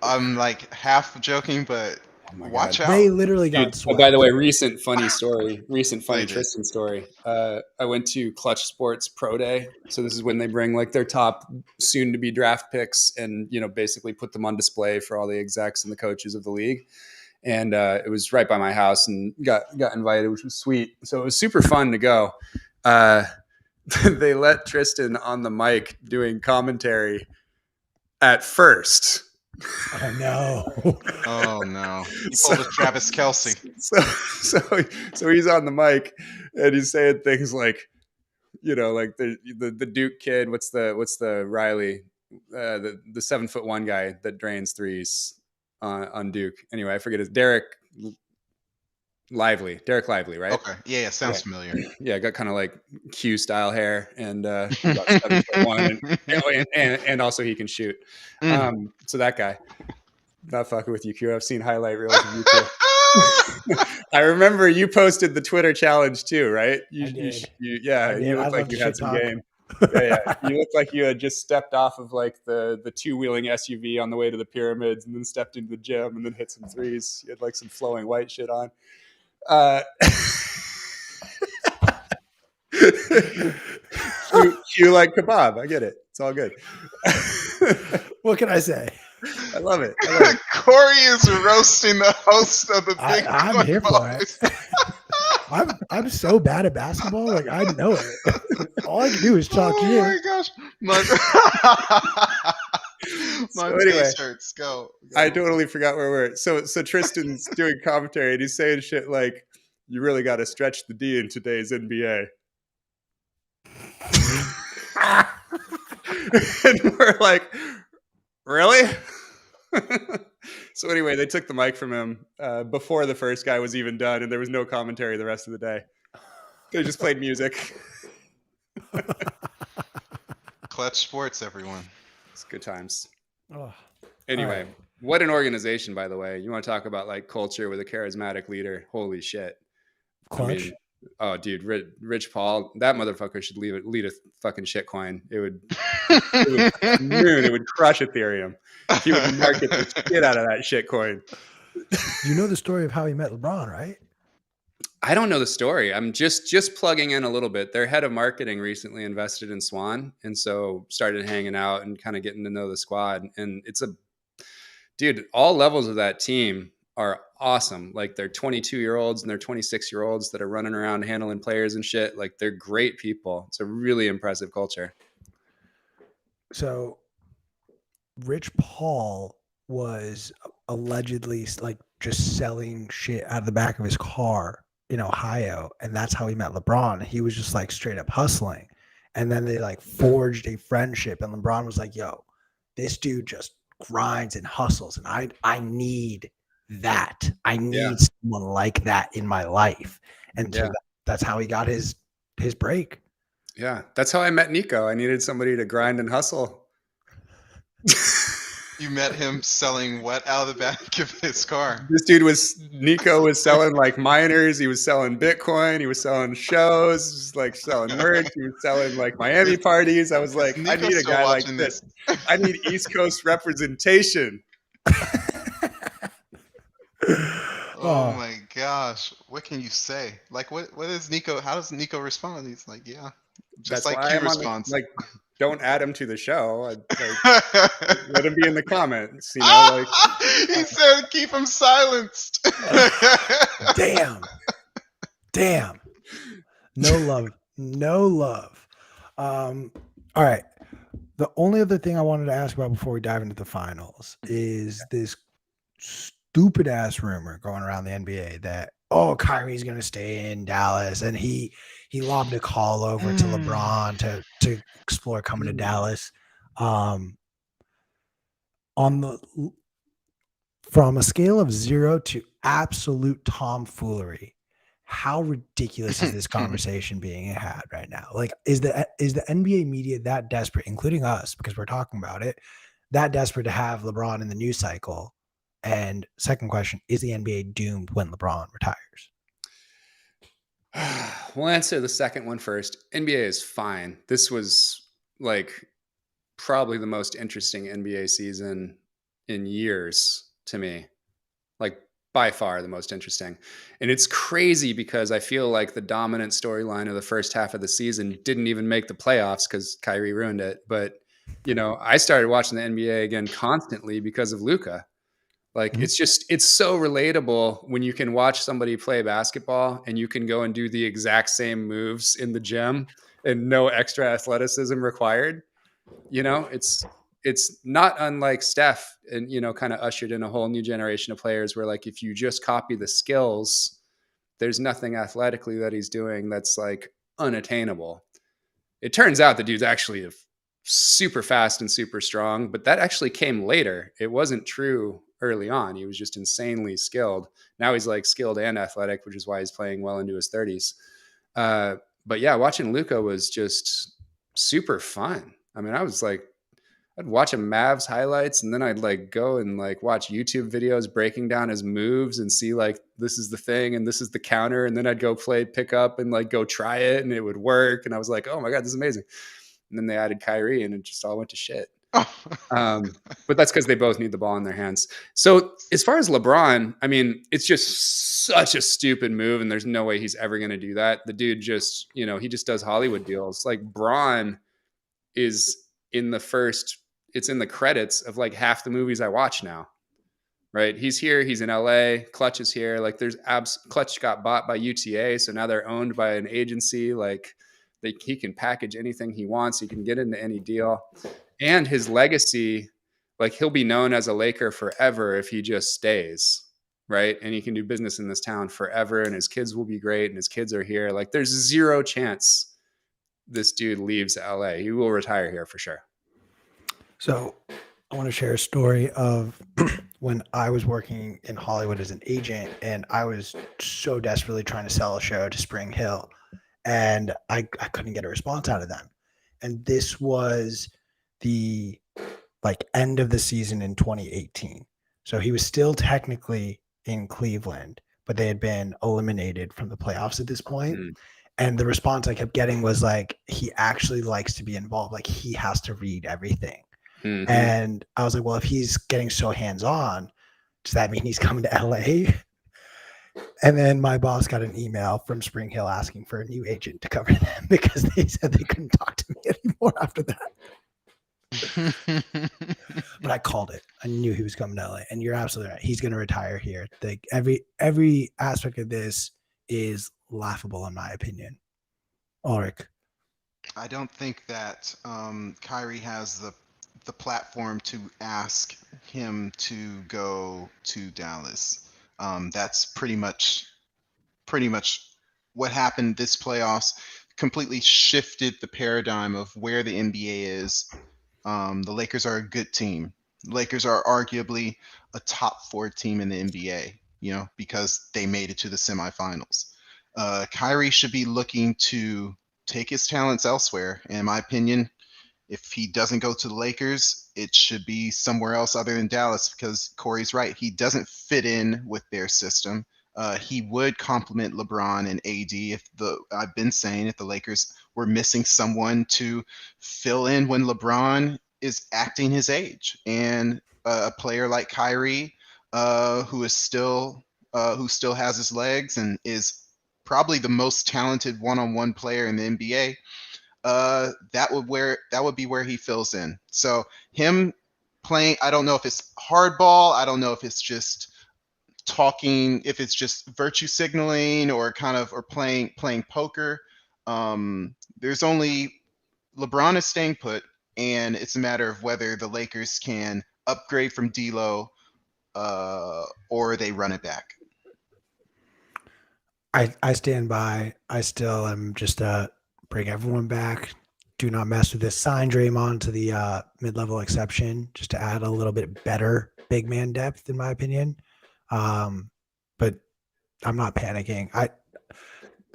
I'm like half joking, but watch out. They literally got swept. By the way, recent funny Tristan story. I went to Clutch Sports Pro Day. So this is when they bring like their top soon to be draft picks and, you know, basically put them on display for all the execs and the coaches of the league. And it was right by my house, and got invited, which was sweet. So it was super fun to go. They let Tristan on the mic doing commentary at first. Oh no! Oh no! He pulled a Travis Kelce. So he's on the mic and he's saying things like, you know, like the Duke kid. What's the Riley, the 7'1" guy that drains threes on Duke. Anyway, I forget his Derek Lively, right? Okay, yeah, sounds familiar. Yeah, got kind of like Q style hair, and about 7'1", and also he can shoot. So that guy, not fucking with you, Q. I've seen highlight reels of you too. I remember you posted the Twitter challenge too, right? You looked like you had some game. Yeah. You looked like you had just stepped off of like the two-wheeling SUV on the way to the pyramids, and then stepped into the gym and then hit some threes. You had like some flowing white shit on. You like kebab. I get it. It's all good. What can I say? I love it. Cory is roasting the host of the Big I'm here for it. I'm so bad at basketball. Like, I know it. All I can do is talk here. Oh my gosh. My face hurts. Go. I totally forgot where we're at. So Tristan's doing commentary and he's saying shit like, you really got to stretch the D in today's NBA. And we're like, really? So anyway, they took the mic from him before the first guy was even done, and there was no commentary the rest of the day. They just played music. Clutch Sports, everyone. It's good times. Oh, anyway, What an organization, by the way. You want to talk about like culture with a charismatic leader? Holy shit. Clutch. I mean, oh, dude, Rich Paul, that motherfucker should lead a fucking shitcoin. It would crush Ethereum. He would market the shit out of that shitcoin. You know the story of how he met LeBron, right? I don't know the story. I'm just plugging in a little bit. Their head of marketing recently invested in Swan, and so started hanging out and kind of getting to know the squad. And it's dude, all levels of that team are awesome. Like they're 22-year-olds and they're 26-year-olds that are running around handling players and shit. Like they're great people. It's a really impressive culture. So Rich Paul was allegedly like just selling shit out of the back of his car in Ohio, and that's how he met LeBron. He was just like straight up hustling, and then they like forged a friendship, and LeBron was like, yo, this dude just grinds and hustles, and I need that. I need someone like that in my life. And so that's how he got his break. Yeah, that's how I met Nico. I needed somebody to grind and hustle. You met him selling what out of the back of his car? Nico was selling like miners. He was selling Bitcoin. He was selling shows, like selling merch. He was selling like Miami parties. I was like, I need a guy like this. I need East Coast representation. Oh my gosh. What can you say? Like, what is Nico? How does Nico respond? He's like, yeah. Just that's like Q responds. Like, don't add him to the show. Let him be in the comments. You know, like he said, keep him silenced. Damn. No love. All right. The only other thing I wanted to ask about before we dive into the finals is this stupid ass rumor going around the NBA that Kyrie's going to stay in Dallas, and he lobbed a call over to LeBron to explore coming to Dallas. From a scale of 0 to absolute tomfoolery, how ridiculous is this conversation being had right now? Like, is the NBA media that desperate, including us, because we're talking about it, that desperate to have LeBron in the news cycle? And second question, is the NBA doomed when LeBron retires? We'll answer the second one first. NBA is fine. This was like probably the most interesting NBA season in years to me. Like by far the most interesting. And it's crazy because I feel like the dominant storyline of the first half of the season didn't even make the playoffs because Kyrie ruined it. But, you know, I started watching the NBA again constantly because of Luka. Like, it's so relatable when you can watch somebody play basketball and you can go and do the exact same moves in the gym and no extra athleticism required. You know, it's not unlike Steph, and, you know, kind of ushered in a whole new generation of players where, like, if you just copy the skills, there's nothing athletically that he's doing that's like unattainable. It turns out the dude's actually super fast and super strong, but that actually came later. It wasn't true early on. He was just insanely skilled. Now he's like skilled and athletic, which is why he's playing well into his 30s. But yeah, watching Luka was just super fun. I mean, I was like, I'd watch a Mavs highlights and then I'd like go and like watch YouTube videos breaking down his moves and see like, this is the thing and this is the counter. And then I'd go play pickup and like go try it and it would work. And I was like, oh my God, this is amazing. And then they added Kyrie and it just all went to shit. But that's because they both need the ball in their hands. So as far as LeBron, I mean, it's just such a stupid move and there's no way he's ever going to do that. The dude just, you know, he just does Hollywood deals. Like Bron is in it's in the credits of like half the movies I watch now, right? He's here. He's in LA. Clutch is here. Like Clutch got bought by UTA. So now they're owned by an agency. Like he can package anything he wants. He can get into any deal. And his legacy, like he'll be known as a Laker forever if he just stays, right? And he can do business in this town forever and his kids will be great and his kids are here. Like there's zero chance this dude leaves LA. He will retire here for sure. So I want to share a story of when I was working in Hollywood as an agent and I was so desperately trying to sell a show to Spring Hill and I couldn't get a response out of them. And this was the like end of the season in 2018. So he was still technically in Cleveland, but they had been eliminated from the playoffs at this point. And the response I kept getting was like, he actually likes to be involved. Like he has to read everything. And I was like, well, if he's getting so hands-on, does that mean he's coming to LA? And then my boss got an email from Spring Hill asking for a new agent to cover them because they said they couldn't talk to me anymore after that. But I called it. I knew he was coming to LA, and you're absolutely right. He's going to retire here. Every aspect of this is laughable, in my opinion. Ulric. I don't think that Kyrie has the platform to ask him to go to Dallas. That's pretty much what happened this playoffs. Completely shifted the paradigm of where the NBA is. The Lakers are a good team. Lakers are arguably a top 4 team in the NBA, because they made it to the semifinals. Kyrie should be looking to take his talents elsewhere. In my opinion, if he doesn't go to the Lakers, it should be somewhere else other than Dallas, because Corey's right. He doesn't fit in with their system. He would complement LeBron and AD I've been saying if the Lakers were missing someone to fill in when LeBron is acting his age, and a player like Kyrie, who still has his legs and is probably the most talented one-on-one player in the NBA. That would be where he fills in. So him playing, I don't know if it's hardball. I don't know if it's just talking, if it's just virtue signaling or playing poker. There's only LeBron is staying put, and it's a matter of whether the Lakers can upgrade from D'Lo or they run it back. I stand by. I still am just bring everyone back. Do not mess with this. Sign Draymond to the mid-level exception just to add a little bit better big man depth, in my opinion. But I'm not panicking.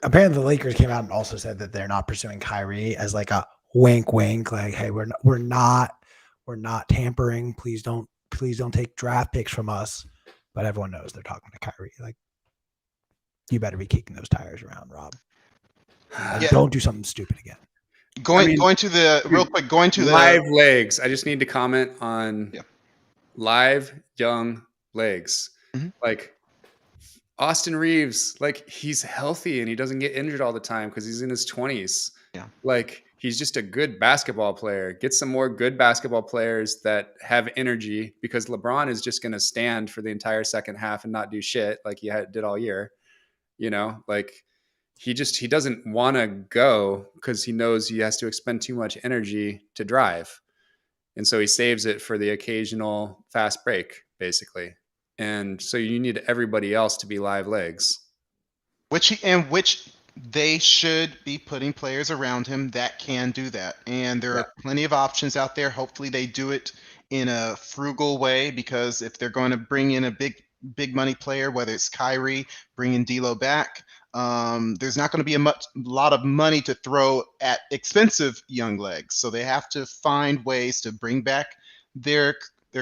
Apparently the Lakers came out and also said that they're not pursuing Kyrie as like a wink, like, hey, we're not tampering. Please don't take draft picks from us. But everyone knows they're talking to Kyrie. Like, you better be kicking those tires around, Rob. Yeah. Don't do something stupid again. Going to the live legs. I just need to comment on live young legs. Mm-hmm. Like Austin Reeves, like he's healthy and he doesn't get injured all the time because he's in his 20s. Yeah. Like he's just a good basketball player. Get some more good basketball players that have energy, because LeBron is just going to stand for the entire second half and not do shit like he did all year. Like he doesn't want to go because he knows he has to expend too much energy to drive. And so he saves it for the occasional fast break, basically. And so you need everybody else to be live legs. Which they should be putting players around him that can do that. And there are plenty of options out there. Hopefully they do it in a frugal way, because if they're going to bring in a big money player, whether it's Kyrie, bringing D'Lo back, there's not going to be a lot of money to throw at expensive young legs. So they have to find ways to bring back their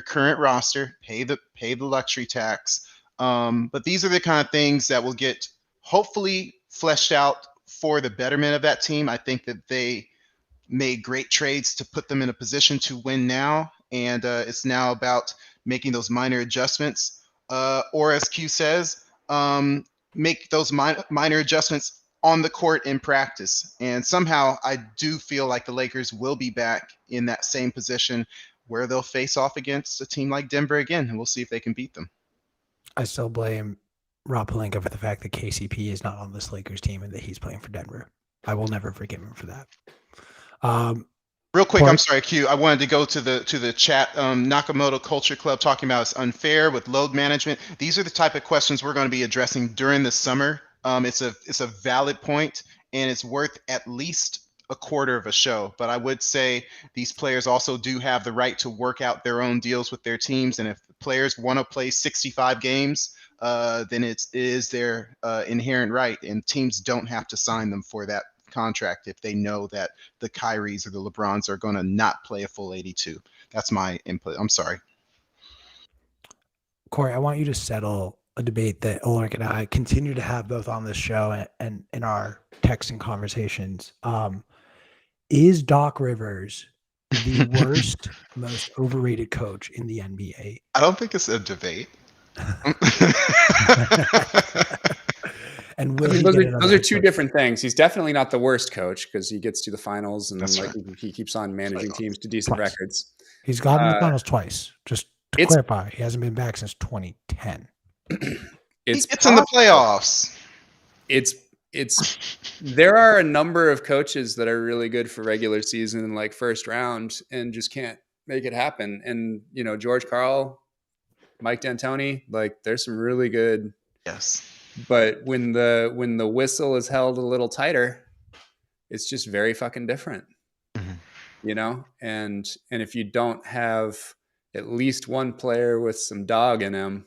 current roster, pay the luxury tax. But these are the kind of things that will get hopefully fleshed out for the betterment of that team. I think that they made great trades to put them in a position to win now, and it's now about making those minor adjustments, or as Q says, make those minor adjustments on the court in practice. And somehow I do feel like the Lakers will be back in that same position where they'll face off against a team like Denver again, and we'll see if they can beat them. I still blame Rob Pelinka for the fact that KCP is not on this Lakers team and that he's playing for Denver. I will never forgive him for that. Real quick, I'm sorry, Q. I wanted to go to the chat. Nakamoto Culture Club talking about it's unfair with load management. These are the type of questions we're going to be addressing during the summer. It's a valid point, and it's worth at least a quarter of a show. But I would say these players also do have the right to work out their own deals with their teams, and if the players want to play 65 games, then it is their inherent right, and teams don't have to sign them for that contract if they know that the Kyries or the LeBrons are going to not play a full 82. That's my input. I'm sorry. Cory, I want you to settle a debate that Ulric and I continue to have both on this show and in our texting conversations. Is Doc Rivers the worst, most overrated coach in the NBA? I don't think it's a debate. And will those are two different things. He's definitely not the worst coach because he gets to the finals and he keeps on managing teams to decent records. He's gotten the finals twice. Just to clarify, he hasn't been back since 2010. It's in the playoffs. There are a number of coaches that are really good for regular season and like first round and just can't make it happen. And George Karl, Mike D'Antoni, like there's some really good. Yes. But when the whistle is held a little tighter, it's just very fucking different. And if you don't have at least one player with some dog in him,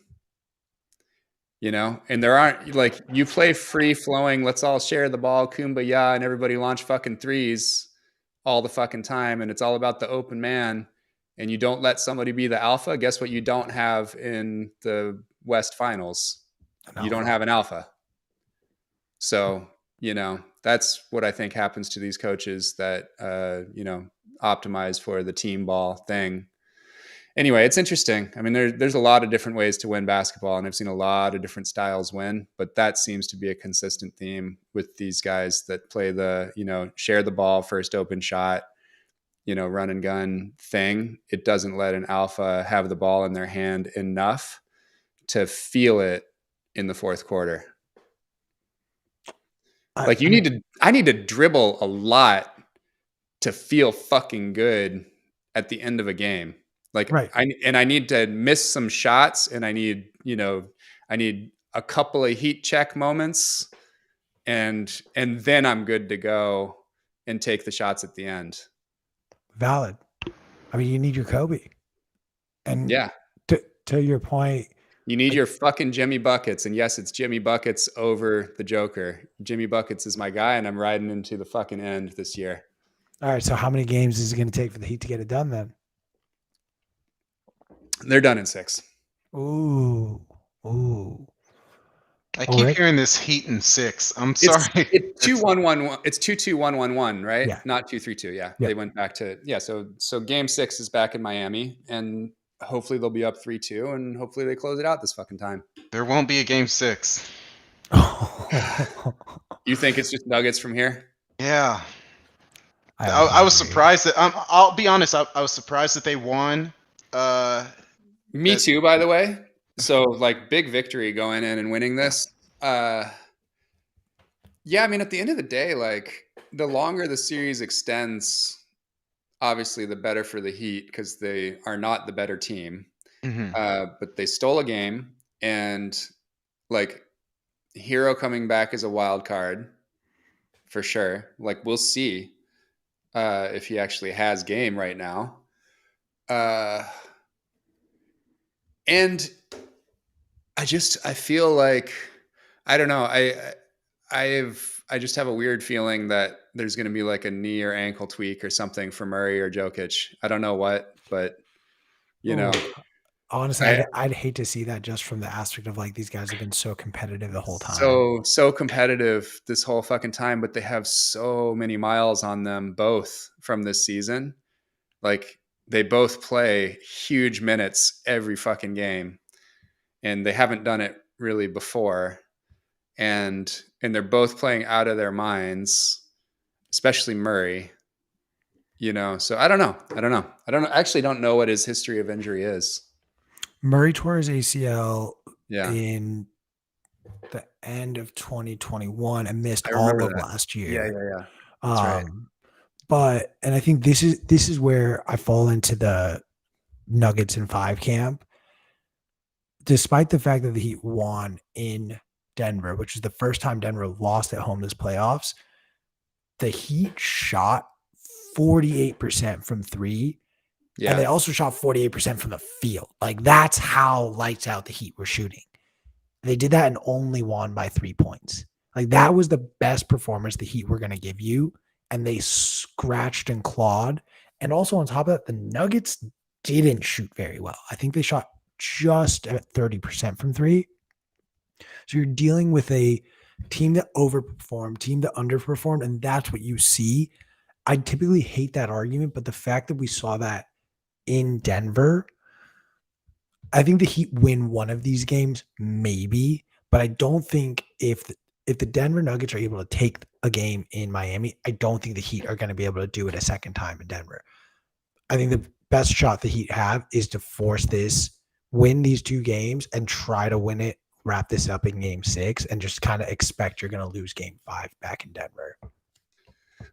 and there aren't, like, you play free flowing, let's all share the ball, kumbaya, and everybody launch fucking threes all the fucking time, and it's all about the open man, and you don't let somebody be the alpha. Guess what you don't have in the West Finals? You don't have an alpha. So, that's what I think happens to these coaches that, optimize for the team ball thing. Anyway, it's interesting. I mean, there's a lot of different ways to win basketball, and I've seen a lot of different styles win, but that seems to be a consistent theme with these guys that play the, share the ball, first open shot, run and gun thing. It doesn't let an alpha have the ball in their hand enough to feel it in the fourth quarter. Like I need to dribble a lot to feel fucking good at the end of a game. Like, right. I need to miss some shots, and I need a couple of heat check moments, and then I'm good to go and take the shots at the end. Valid. I mean, you need your Kobe. And to your point, you need your fucking Jimmy Buckets. And yes, it's Jimmy Buckets over the Joker. Jimmy Buckets is my guy, and I'm riding into the fucking end this year. All right. So how many games is it going to take for the Heat to get it done then? They're done in 6. Ooh. I keep hearing this Heat in 6. I'm sorry. It's 2-1-1. It's 2-2-1-1-1, right? Yeah. Not 2-3-2. Yeah. They went back to So game 6 is back in Miami, and hopefully they'll be up 3-2, and hopefully they close it out this fucking time. There won't be a game 6. You think it's just Nuggets from here? Yeah. I was surprised that I'll be honest. I was surprised that they won. Me too, by the way. So, like, big victory going in and winning this. I mean, at the end of the day, like, the longer the series extends, obviously the better for the Heat because they are not the better team. But they stole a game, and, like, Hero coming back as a wild card for sure. Like, we'll see if he actually has game right now. And I feel like, I don't know. I just have a weird feeling that there's going to be like a knee or ankle tweak or something for Murray or Jokic. I don't know what, but honestly, I'd hate to see that just from the aspect of like, these guys have been so competitive the whole time. So competitive this whole fucking time, but they have so many miles on them both from this season. Like, they both play huge minutes every fucking game, and they haven't done it really before. And they're both playing out of their minds, especially Murray, so I don't know. I actually don't know what his history of injury is. Murray tore his ACL in the end of 2021 and missed all of last year. Yeah. That's right. But I think this is where I fall into the Nuggets in 5 camp. Despite the fact that the Heat won in Denver, which is the first time Denver lost at home this playoffs, the Heat shot 48% from 3. Yeah. And they also shot 48% from the field. Like, that's how lights out the Heat were shooting. They did that and only won by 3 points. Like, that was the best performance the Heat were going to give you. And they scratched and clawed. And also on top of that, the Nuggets didn't shoot very well. I think they shot just at 30% from 3. So you're dealing with a team that overperformed, team that underperformed, and that's what you see. I typically hate that argument, but the fact that we saw that in Denver, I think the Heat win one of these games, maybe, but I don't think if if the Denver Nuggets are able to take a game in Miami, I don't think the Heat are going to be able to do it a second time in Denver. I think the best shot the Heat have is to force this, win these 2 games, and try to win it, wrap this up in game 6, and just kind of expect you're going to lose game 5 back in Denver.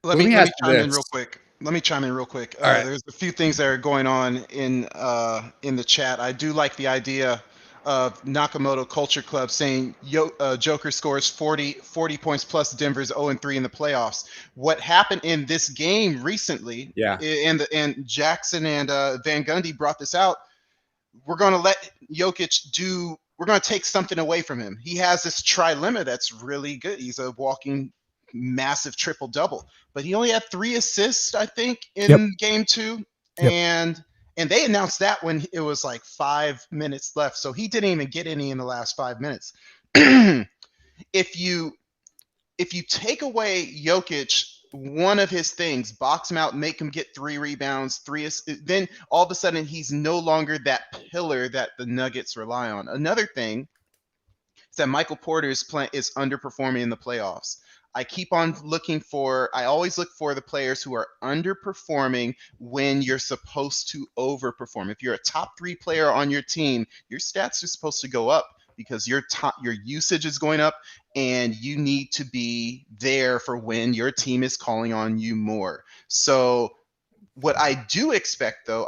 Let me chime in real quick. All right. There's a few things that are going on in the chat. I do like the idea of Nakamoto Culture Club saying Joker scores 40 points plus Denver's 0-3 in the playoffs. What happened in this game recently, Yeah. and Jackson and Van Gundy brought this out, we're going to let Jokic we're going to take something away from him. He has this trilemma that's really good. He's a walking massive triple-double, but he only had 3 assists, I think, in game 2. And they announced that when it was like 5 minutes left. So he didn't even get any in the last 5 minutes. If you take away Jokic, one of his things, box him out, make him get 3 rebounds, then all of a sudden he's no longer that pillar that the Nuggets rely on. Another thing is that Michael Porter is underperforming in the playoffs. I always look for the players who are underperforming when you're supposed to overperform. If you're a top 3 player on your team, your stats are supposed to go up because your usage is going up, and you need to be there for when your team is calling on you more. So what I do expect, though,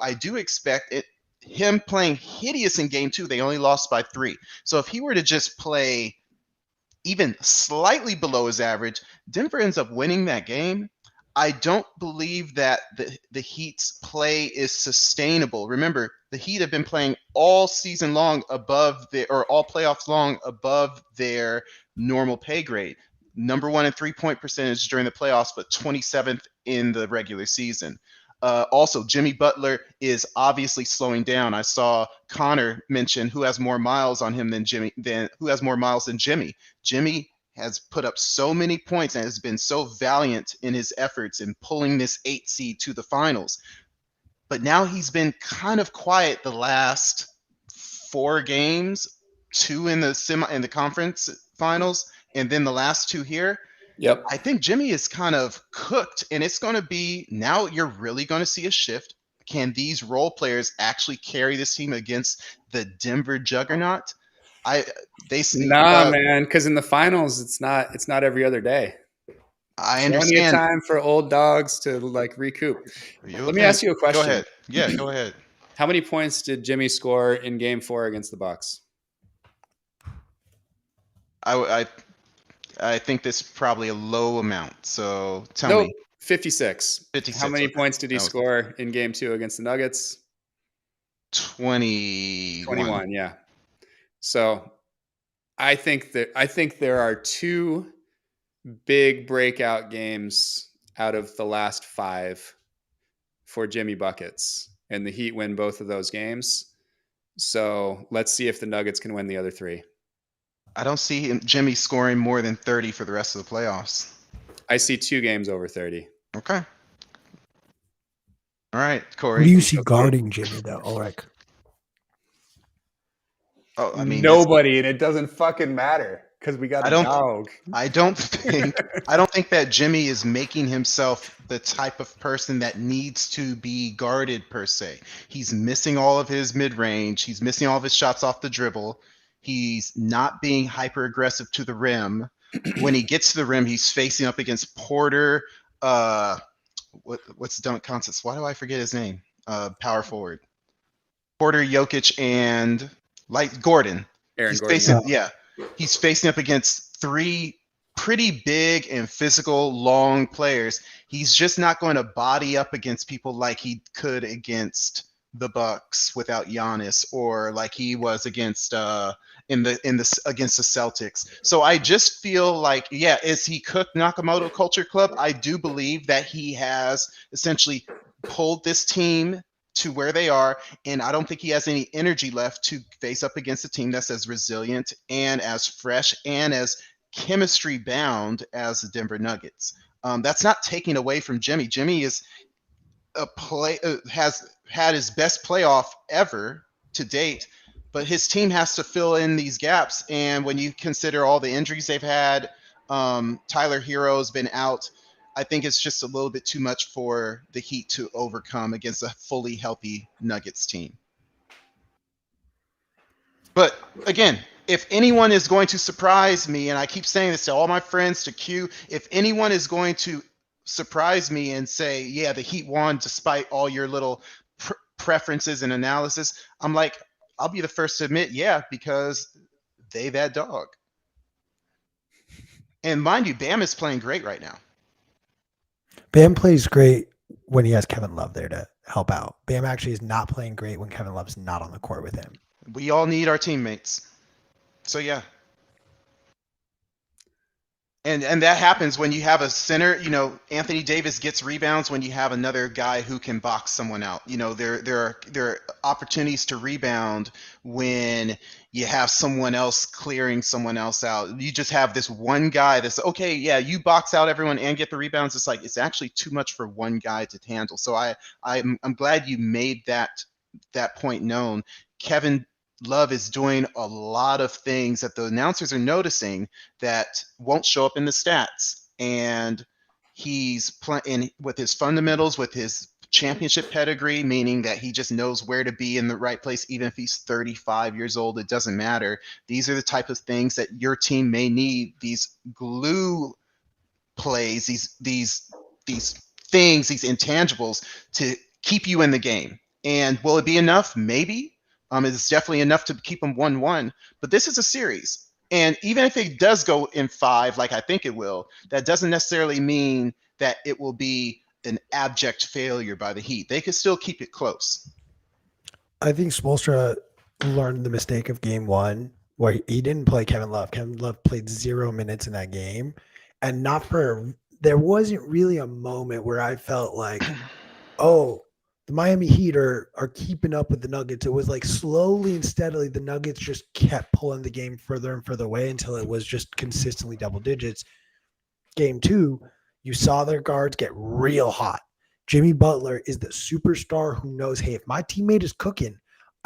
him playing hideous in game 2. They only lost by 3. So if he were to just play even slightly below his average, Denver ends up winning that game. I don't believe that the Heat's play is sustainable. Remember, the Heat have been playing all season long all playoffs long above their normal pay grade. Number 1 in 3-point percentage during the playoffs, but 27th in the regular season. Also, Jimmy Butler is obviously slowing down. I saw Connor mention who has more miles on him than Jimmy. Jimmy has put up so many points and has been so valiant in his efforts in pulling this 8 seed to the finals. But now he's been kind of quiet the last 4 games, 2 in the conference finals, and then the last 2 here. Yep. I think Jimmy is kind of cooked, and it's going to be, now you're really going to see a shift. Can these role players actually carry this team against the Denver juggernaut? Man, because in the finals, it's not every other day. I understand. Plenty of time for old dogs to recoup. Let me ask you a question. Go ahead. Yeah, go ahead. How many points did Jimmy score in game 4 against the Bucks? I think this is probably a low amount. So tell me. 56. 56. How many points did he score in game 2 against the Nuggets? 21. Yeah. So I think there are 2 big breakout games out of the last 5 for Jimmy buckets, and the Heat win both of those games. So let's see if the Nuggets can win the other 3. I don't see Jimmy scoring more than 30 for the rest of the playoffs. I see 2 games over 30. Okay. All right, Cory. Who do you see guarding Jimmy, though, Ulric? Oh, I mean, nobody, and it doesn't fucking matter because we got a dog. I don't think that Jimmy is making himself the type of person that needs to be guarded per se. He's missing all of his mid-range. He's missing all of his shots off the dribble. He's not being hyper aggressive to the rim. When he gets to the rim, he's facing up against Porter. What's dunk contests? Why do I forget his name? Power forward. Porter, Jokic, and Gordon. Aaron Gordon. He's facing up against 3 pretty big and physical, long players. He's just not going to body up against people like he could against the Bucks without Giannis, or like he was against against the Celtics. So I just feel like, is he cooked Nakamoto Culture Club? I do believe that he has essentially pulled this team to where they are, and I don't think he has any energy left to face up against a team that's as resilient and as fresh and as chemistry bound as the Denver Nuggets. That's not taking away from Jimmy. Jimmy is has had his best playoff ever to date, but his team has to fill in these gaps. And when you consider all the injuries they've had, Tyler Hero's been out. I think it's just a little bit too much for the Heat to overcome against a fully healthy Nuggets team. But again, if anyone is going to surprise me, and I keep saying this to all my friends, to Q, if anyone is going to surprise me and say, yeah, the Heat won despite all your little preferences and analysis, I'm like, I'll be the first to admit, yeah, because they that dog. And mind you, Bam is playing great right now. Bam plays great when he has Kevin Love there to help out. Bam actually is not playing great when Kevin Love's not on the court with him. We all need our teammates. So yeah. And that happens when you have a center. Anthony Davis gets rebounds when you have another guy who can box someone out. There are opportunities to rebound when you have someone else clearing someone else out. You just have this one guy that's okay. Yeah, you box out everyone and get the rebounds. It's like it's actually too much for one guy to handle. So I'm glad you made that point known. Kevin Love is doing a lot of things that the announcers are noticing that won't show up in the stats. And he's playing with his fundamentals, with his championship pedigree, meaning that he just knows where to be in the right place, even if he's 35 years old. It doesn't matter. These are the type of things that your team may need, these glue plays, these things, these intangibles to keep you in the game. And will it be enough? Maybe. It's definitely enough to keep them 1-1, but this is a series. And even if it does go in 5, like I think it will, that doesn't necessarily mean that it will be an abject failure by the Heat. They could still keep it close. I think Spoelstra learned the mistake of game 1 where he didn't play Kevin Love. Kevin Love played 0 minutes in that game. And there wasn't really a moment where I felt like, oh, the Miami Heat are keeping up with the Nuggets. It was like slowly and steadily, the Nuggets just kept pulling the game further and further away until it was just consistently double digits. Game 2, you saw their guards get real hot. Jimmy Butler is the superstar who knows, hey, if my teammate is cooking,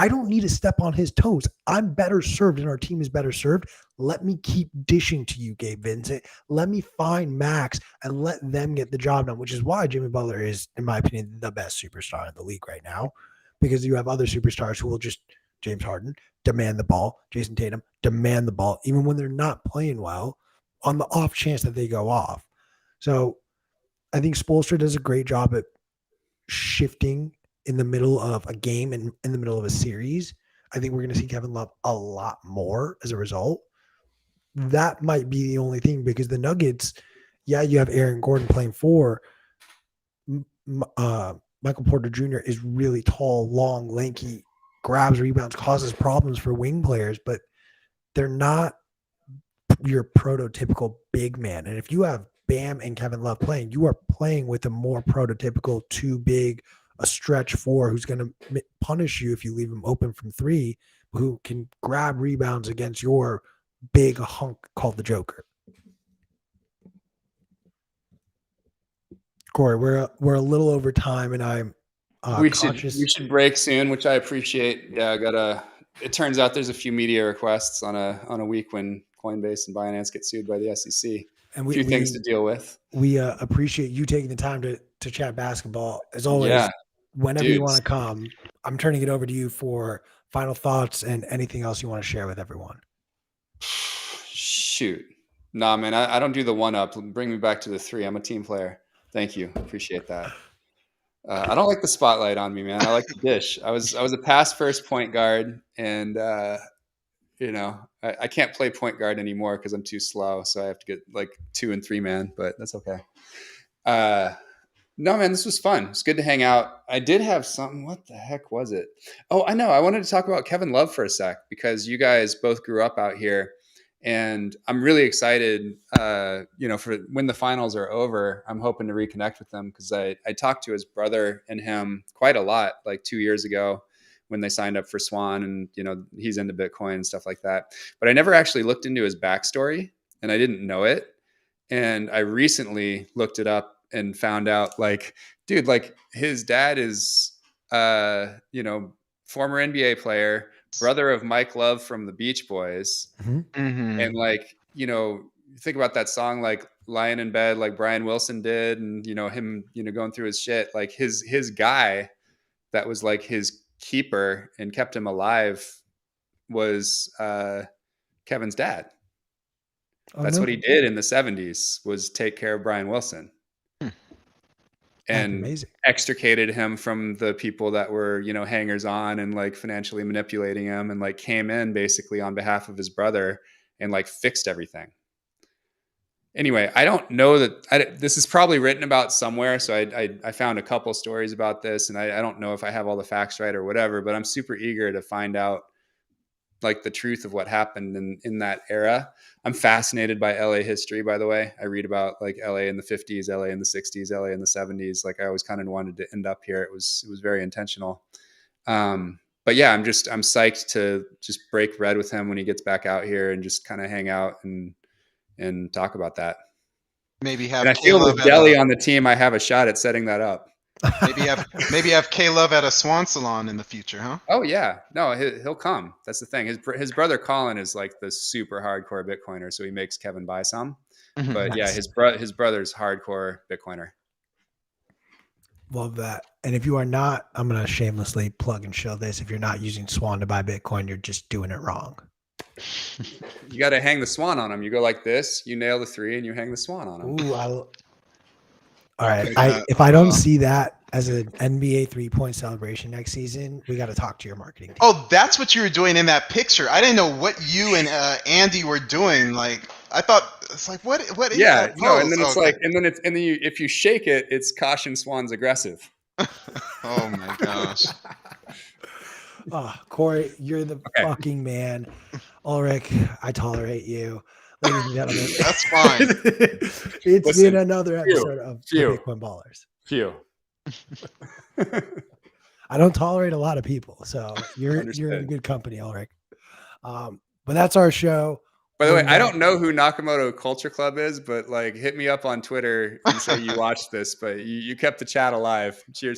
I don't need to step on his toes. I'm better served and our team is better served. Let me keep dishing to you, Gabe Vincent. Let me find Max and let them get the job done, which is why Jimmy Butler is, in my opinion, the best superstar in the league right now, because you have other superstars who will just, James Harden, demand the ball, Jason Tatum, demand the ball, even when they're not playing well, on the off chance that they go off. So I think Spoelstra does a great job at shifting in the middle of a game and in the middle of a series. I think we're going to see Kevin Love a lot more as a result. That might be the only thing, because the Nuggets, yeah, you have Aaron Gordon playing 4. Michael Porter Jr. is really tall, long, lanky, grabs, rebounds, causes problems for wing players, but they're not your prototypical big man. And if you have Bam and Kevin Love playing, you are playing with a more prototypical too big, a stretch 4 who's going to punish you if you leave him open from 3, who can grab rebounds against your big hunk called the Joker. Cory, we're a little over time, and I'm conscious. We should break soon, which I appreciate. Yeah, it turns out there's a few media requests on a week when Coinbase and Binance get sued by the SEC. And a few things to deal with. We appreciate you taking the time to chat basketball. As always, whenever you want to come, I'm turning it over to you for final thoughts and anything else you want to share with everyone. Shoot. Nah, man, I don't do the 1-up. Bring me back to the 3. I'm a team player. Thank you. Appreciate that. I don't like the spotlight on me, man. I like the dish. I was a pass first point guard, and I can't play point guard anymore because I'm too slow. So I have to get like 2 and 3 man, but that's okay. No, man, this was fun. It's good to hang out. I did have something. What the heck was it? Oh, I know. I wanted to talk about Kevin Love for a sec, because you guys both grew up out here, and I'm really excited, for when the finals are over. I'm hoping to reconnect with them, because I talked to his brother and him quite a lot, like 2 years ago, when they signed up for Swan, and, he's into Bitcoin and stuff like that. But I never actually looked into his backstory, and I didn't know it. And I recently looked it up and found out, like, dude, like his dad is, former NBA player, brother of Mike Love from the Beach Boys. Mm-hmm. And like, think about that song, like Lying in Bed, like Brian Wilson did, and him, going through his shit, like his guy that was like his keeper and kept him alive was Kevin's dad. That's what he did in the 70s, was take care of Brian Wilson. And extricated him from the people that were, hangers on and like financially manipulating him, and like came in basically on behalf of his brother and like fixed everything. Anyway, I don't know that this is probably written about somewhere. So I found a couple stories about this, and I don't know if I have all the facts right or whatever, but I'm super eager to find out like the truth of what happened in that era. I'm fascinated by LA history, by the way. I read about like LA in the 50s, LA in the 60s, LA in the 70s. Like I always kind of wanted to end up here. It was very intentional. But yeah, I'm psyched to just break bread with him when he gets back out here and just kind of hang out and talk about that. Maybe have. And I feel with Deli on the team, I have a shot at setting that up. Maybe have K-Love at a Swan Salon in the future, huh? Oh yeah, no, he'll come. That's the thing. His brother Colin is like the super hardcore Bitcoiner, so he makes Kevin buy some. But yeah, his brother's hardcore Bitcoiner. Love that. And if you are not, I'm gonna shamelessly plug and show this. If you're not using Swan to buy Bitcoin, you're just doing it wrong. You got to hang the swan on them. You go like this, you nail the 3, and you hang the swan on them. Ooh, all right. If I don't see that as an NBA 3-point celebration next season, we got to talk to your marketing team. Oh, that's what you were doing in that picture. I didn't know what you and Andy were doing. Like, I thought it's like, what is that pose? No, and then it's like, and then if you shake it, it's caution swan's aggressive. Oh my gosh. Oh, Cory, you're the fucking man. Ulric, I tolerate you. Ladies and gentlemen, that's fine. It's been another episode of the Bitcoin Ballers. I don't tolerate a lot of people, so you're in good company, Ulric. But that's our show. By the way, I don't know who Nakamoto Culture Club is, but like hit me up on Twitter and say you watched this, but you kept the chat alive. Cheers.